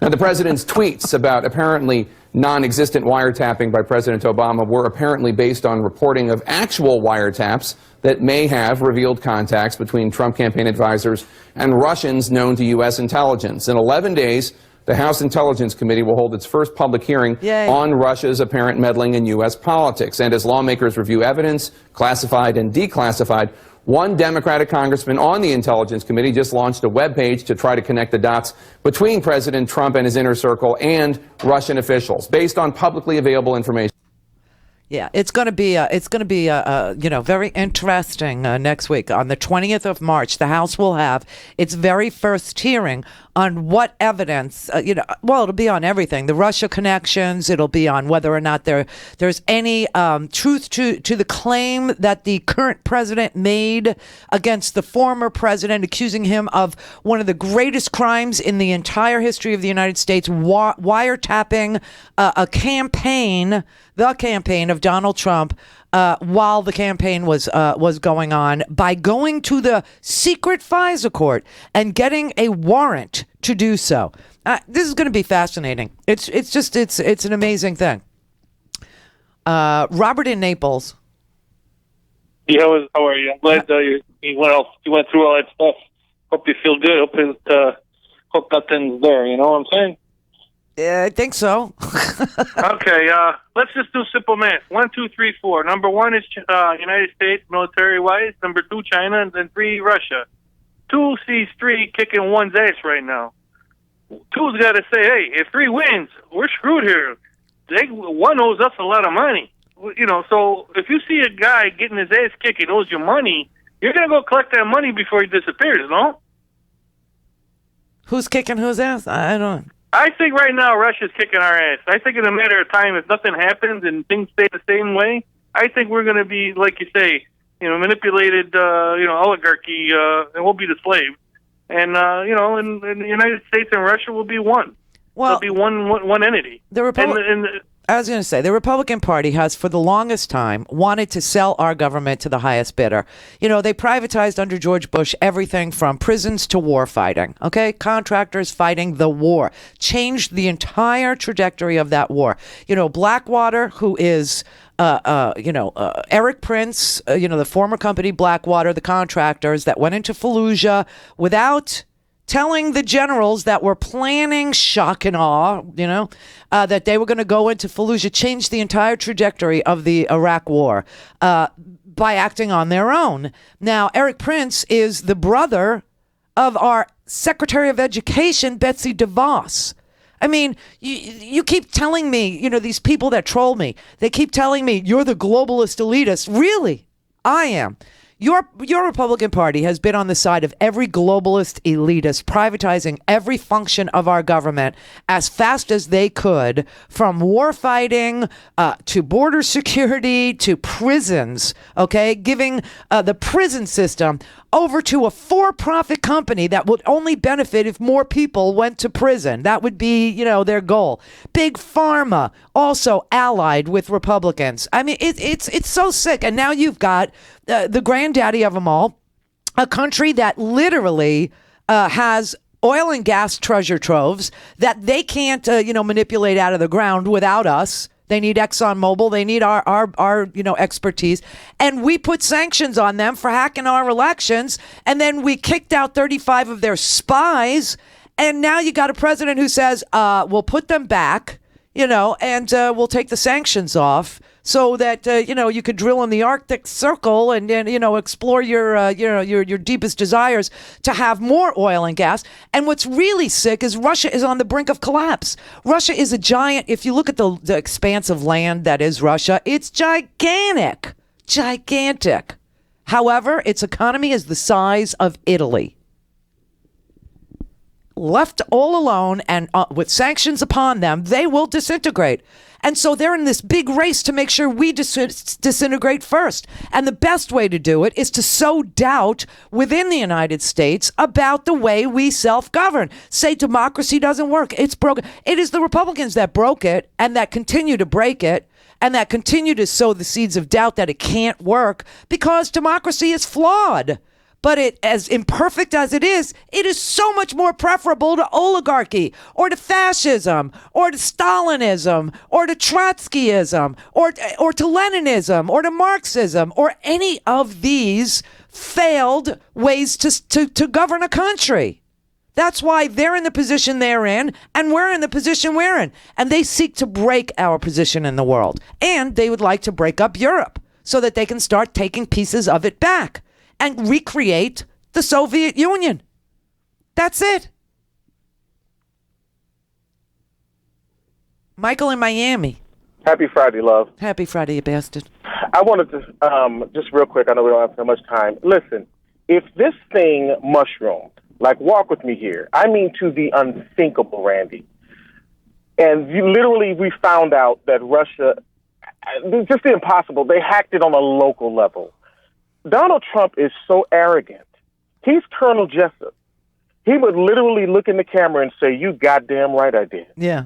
Now, the president's tweets about apparently non-existent wiretapping by President Obama were apparently based on reporting of actual wiretaps that may have revealed contacts between Trump campaign advisors and Russians known to U.S. intelligence. In 11 days, the House Intelligence Committee will hold its first public hearing on Russia's apparent meddling in U.S. politics. And as lawmakers review evidence, classified and declassified, one Democratic congressman on the Intelligence Committee just launched a webpage to try to connect the dots between President Trump and his inner circle and Russian officials, based on publicly available information. Yeah, it's going to be very interesting next week. On the 20th of March, the House will have its very first hearing on what evidence, it'll be on everything. The Russia connections, it'll be on whether or not there's any truth to the claim that the current president made against the former president, accusing him of one of the greatest crimes in the entire history of the United States, wiretapping the campaign of Donald Trump while the campaign was going on by going to the secret FISA court and getting a warrant to do so. This is going to be fascinating. It's an amazing thing. Robert in Naples. Yeah, how are you? I'm glad you went through all that stuff. Hope you feel good. Hope nothing's there. You know what I'm saying? I think so. Okay, let's just do simple math. 1, 2, 3, 4. Number 1 is United States military-wise. Number 2, China, and then 3, Russia. 2 sees 3 kicking 1's ass right now. 2's got to say, hey, if 3 wins, we're screwed here. 1 owes us a lot of money. So if you see a guy getting his ass kicked, he owes you money, you're going to go collect that money before he disappears, no? Who's kicking whose ass? I don't know. I think right now Russia's kicking our ass. I think in a matter of time, if nothing happens and things stay the same way, I think we're going to be, like you say, manipulated, oligarchy, and we'll be the slave. And, in the United States and Russia will be one. Well, there'll be one entity. I was going to say, the Republican Party has, for the longest time, wanted to sell our government to the highest bidder. They privatized under George Bush everything from prisons to war fighting, okay? Contractors fighting the war. Changed the entire trajectory of that war. Blackwater, who is... Eric Prince, the former company Blackwater, the contractors that went into Fallujah without telling the generals that were planning shock and awe, that they were going to go into Fallujah, changed the entire trajectory of the Iraq war by acting on their own. Now, Eric Prince is the brother of our Secretary of Education, Betsy DeVos. I mean, you keep telling me, these people that troll me, they keep telling me you're the globalist elitist. Really? I am. Your Republican Party has been on the side of every globalist elitist, privatizing every function of our government as fast as they could, from war fighting to border security to prisons, okay? Giving the prison system over to a for-profit company that would only benefit if more people went to prison. That would be, their goal. Big Pharma also allied with Republicans. I mean, it's so sick. And now you've got the granddaddy of them all, a country that literally has oil and gas treasure troves that they can't, manipulate out of the ground without us. They need ExxonMobil. They need our expertise. And we put sanctions on them for hacking our elections. And then we kicked out 35 of their spies. And now you got a president who says, we'll put them back. and we'll take the sanctions off so that, you could drill in the Arctic Circle and explore your deepest desires to have more oil and gas. And what's really sick is Russia is on the brink of collapse. Russia is a giant. If you look at the expanse of land that is Russia, it's gigantic. Gigantic. However, its economy is the size of Italy. Left all alone and with sanctions upon them, they will disintegrate. And so they're in this big race to make sure we disintegrate first. And the best way to do it is to sow doubt within the United States about the way we self-govern. Say democracy doesn't work. It's broken. It is the Republicans that broke it and that continue to break it and that continue to sow the seeds of doubt that it can't work because democracy is flawed. But as imperfect as it is so much more preferable to oligarchy or to fascism or to Stalinism or to Trotskyism or to Leninism or to Marxism or any of these failed ways to govern a country. That's why they're in the position they're in and we're in the position we're in. And they seek to break our position in the world. And they would like to break up Europe so that they can start taking pieces of it back and recreate the Soviet Union. That's it. Michael in Miami. Happy Friday, love. Happy Friday, you bastard. I wanted to, just real quick, I know we don't have so much time. Listen, if this thing mushroomed, like walk with me here, I mean to the unthinkable, Randy, and we found out that Russia, just the impossible, they hacked it on a local level. Donald Trump is so arrogant. He's Colonel Jessup. He would literally look in the camera and say, "You goddamn right I did." Yeah.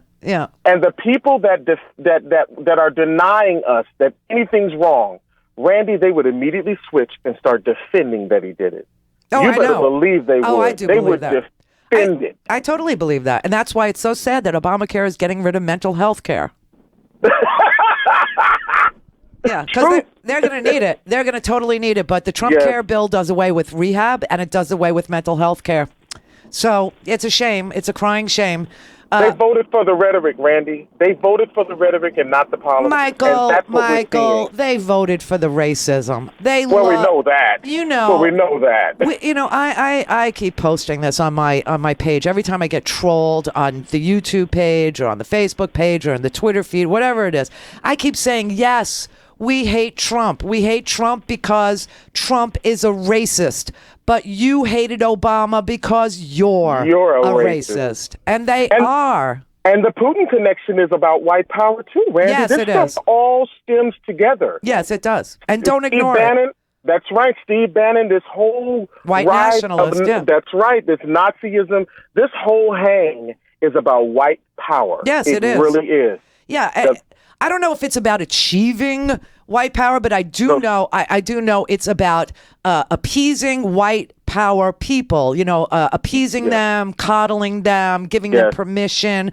And the people that are denying us that anything's wrong, Randy, they would immediately switch and start defending that he did it. Oh, you I better know. believe they would. I do they believe would that. defend it. I totally believe that. And that's why it's so sad that Obamacare is getting rid of mental health care. Yeah, because they're going to need it. They're going to totally need it. But the Trump care bill does away with rehab and it does away with mental health care. So it's a shame. It's a crying shame. They voted for the rhetoric, Randy. They voted for the rhetoric and not the policy. Michael, they voted for the racism. We know that. We know that. I keep posting this on my page every time I get trolled on the YouTube page or on the Facebook page or on the Twitter feed, whatever it is. I keep saying, yes, we hate Trump. We hate Trump because Trump is a racist. But you hated Obama because you're a racist. And they are. And the Putin connection is about white power, too, Randy. Yes, this stuff all stems together. Yes, it does. And don't ignore it. That's right. Steve Bannon, this whole white nationalist. That's right. This Nazism, this whole hang is about white power. Yes, it is. It really is. Yeah. I don't know if it's about achieving white power, but I do know it's about appeasing white power people, appeasing them, coddling them, giving them permission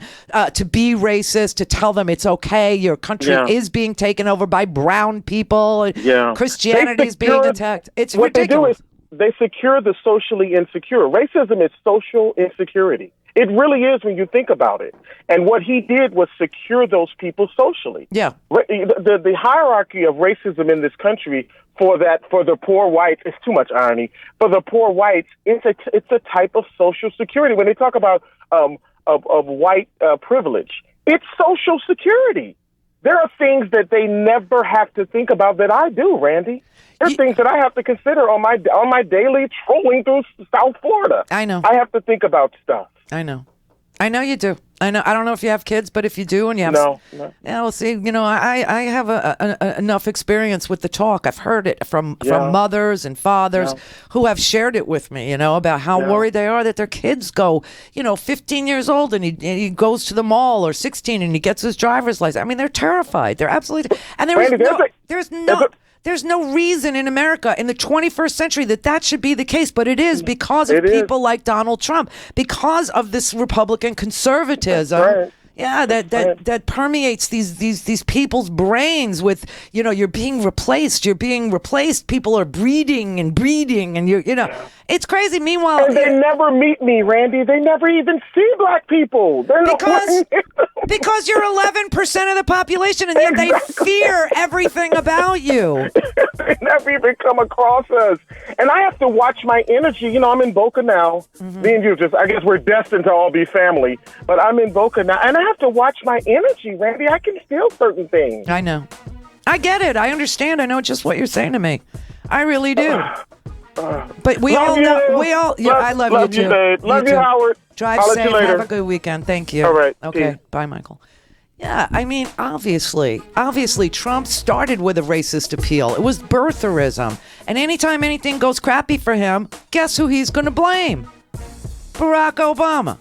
to be racist, to tell them it's okay, your country is being taken over by brown people, Christianity is being attacked. It's ridiculous. What they do is they secure the socially insecure. Racism is social insecurity. It really is when you think about it. And what he did was secure those people socially. Yeah. The hierarchy of racism in this country for the poor whites, it's too much irony. For the poor whites, it's a type of social security. When they talk about of white privilege, it's social security. There are things that they never have to think about that I do, Randy. There's things that I have to consider on my daily trolling through South Florida. I know. I have to think about stuff. I know you do. I know. I don't know if you have kids, but if you do, and you have no. Yeah, well, see, I have enough experience with the talk. I've heard it from mothers and fathers who have shared it with me. About how worried they are that their kids go, 15 years old and he goes to the mall, or 16 and he gets his driver's license. I mean, they're terrified. They're absolutely. And there's no reason in America in the 21st century that should be the case, but it is because of people like Donald Trump, because of this Republican conservatism. Right. Yeah, that permeates these people's brains with, you're being replaced. People are breeding, and It's crazy. Meanwhile, and they never meet me, Randy. They never even see black people. Because you're 11% of the population, and yet they fear everything about you. They never even come across us, and I have to watch my energy. You know, I'm in Boca now. Me and you, I guess we're destined to all be family. But I'm in Boca now, and I have to watch my energy, Randy. I can feel certain things. I know. I get it. I understand. I know just what you're saying to me. I really do. But we all know. I love you too. Babe. Love you, Howard. Drive safe. Have a good weekend. Thank you. All right. Okay. Peace. Bye, Michael. Yeah, I mean, obviously, Trump started with a racist appeal. It was birtherism. And anytime anything goes crappy for him, guess who he's going to blame? Barack Obama.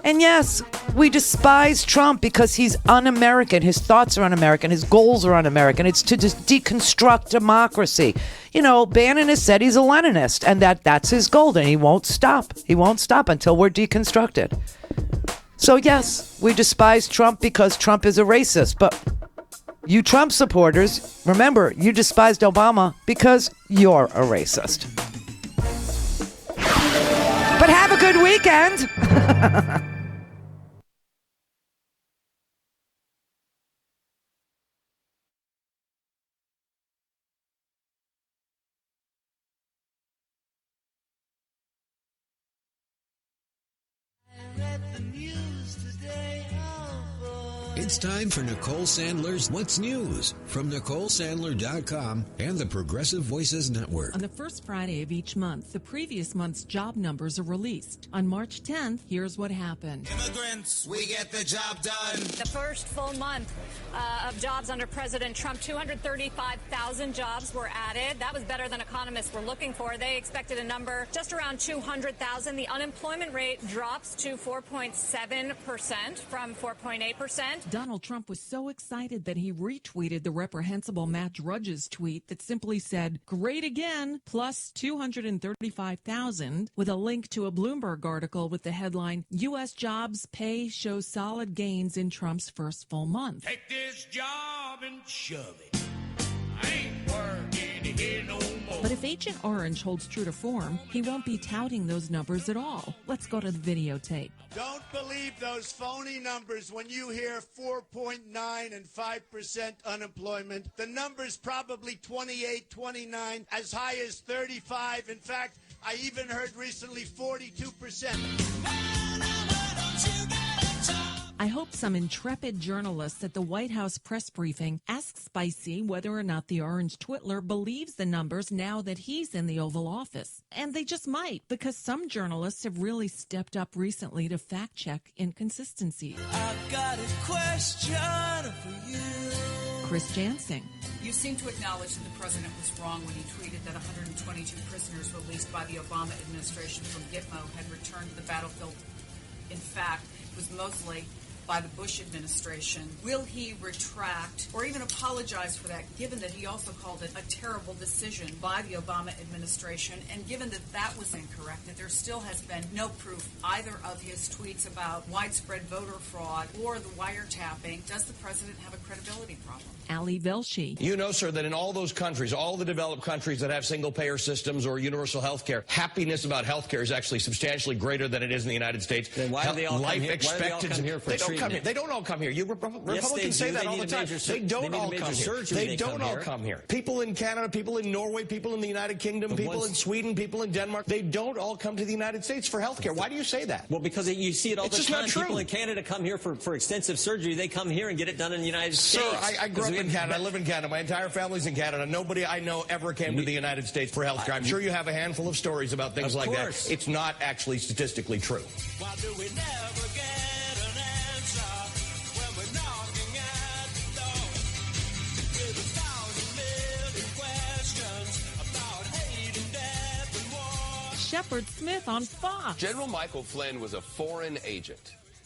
And yes, we despise Trump because he's un-American. His thoughts are un-American. His goals are un-American. It's to just deconstruct democracy. You know, Bannon has said he's a Leninist, and that's his goal, and he won't stop. He won't stop until we're deconstructed. So yes, we despise Trump because Trump is a racist. But you Trump supporters, remember, you despised Obama because you're a racist. But have a good weekend. It's time for Nicole Sandler's What's News from NicoleSandler.com and the Progressive Voices Network. On the first Friday of each month, the previous month's job numbers are released. On March 10th, here's what happened. Immigrants, we get the job done. The first full month of jobs under President Trump, 235,000 jobs were added. That was better than economists were looking for. They expected a number just around 200,000. The unemployment rate drops to 4.7% from 4.8%. Donald Trump was so excited that he retweeted the reprehensible Matt Drudge's tweet that simply said, "Great again," plus 235,000, with a link to a Bloomberg article with the headline, "U.S. jobs pay shows solid gains in Trump's first full month." Take this job and shove it. I ain't working here no more. But if Agent Orange holds true to form, he won't be touting those numbers at all. Let's go to the videotape. Don't believe those phony numbers when you hear 4.9 and 5% unemployment. The number's probably 28, 29, as high as 35. In fact, I even heard recently 42%. I hope some intrepid journalists at the White House press briefing ask Spicy whether or not the orange twitler believes the numbers now that he's in the Oval Office. And they just might, because some journalists have really stepped up recently to fact-check inconsistencies. I've got a question for you. Chris Jansing. You seem to acknowledge that the president was wrong when he tweeted that 122 prisoners released by the Obama administration from Gitmo had returned to the battlefield. In fact, it was mostly by the Bush administration. Will he retract or even apologize for that, given that he also called it a terrible decision by the Obama administration, and given that that was incorrect, that there still has been no proof either of his tweets about widespread voter fraud or the wiretapping? Does the president have a credibility problem? Ali Velshi. You know, sir, that in all those countries, all the developed countries that have single-payer systems or universal health care, happiness about health care is actually substantially greater than it is in the United States. Then why do they all come here? They don't come here. They don't all come here. You Republicans say that all the time. They don't all come here. They don't all come here. People in Canada, people in Norway, people in the United Kingdom, people in Sweden, people in Denmark, they don't all come to the United States for health care. Why do you say that? Well, because you see it all the time. It's just not true. People in Canada come here for extensive surgery. They come here and get it done in the United States. Sir, I grew up in Canada. I live in Canada. My entire family's in Canada. Nobody I know ever came to the United States for health care. I'm sure you have a handful of stories about things like that. It's not actually statistically true. Why do we never get an answer when we're knocking at the door with 1,000 million questions about hate and death and war? Shepard Smith on Fox. General Michael Flynn was a foreign agent.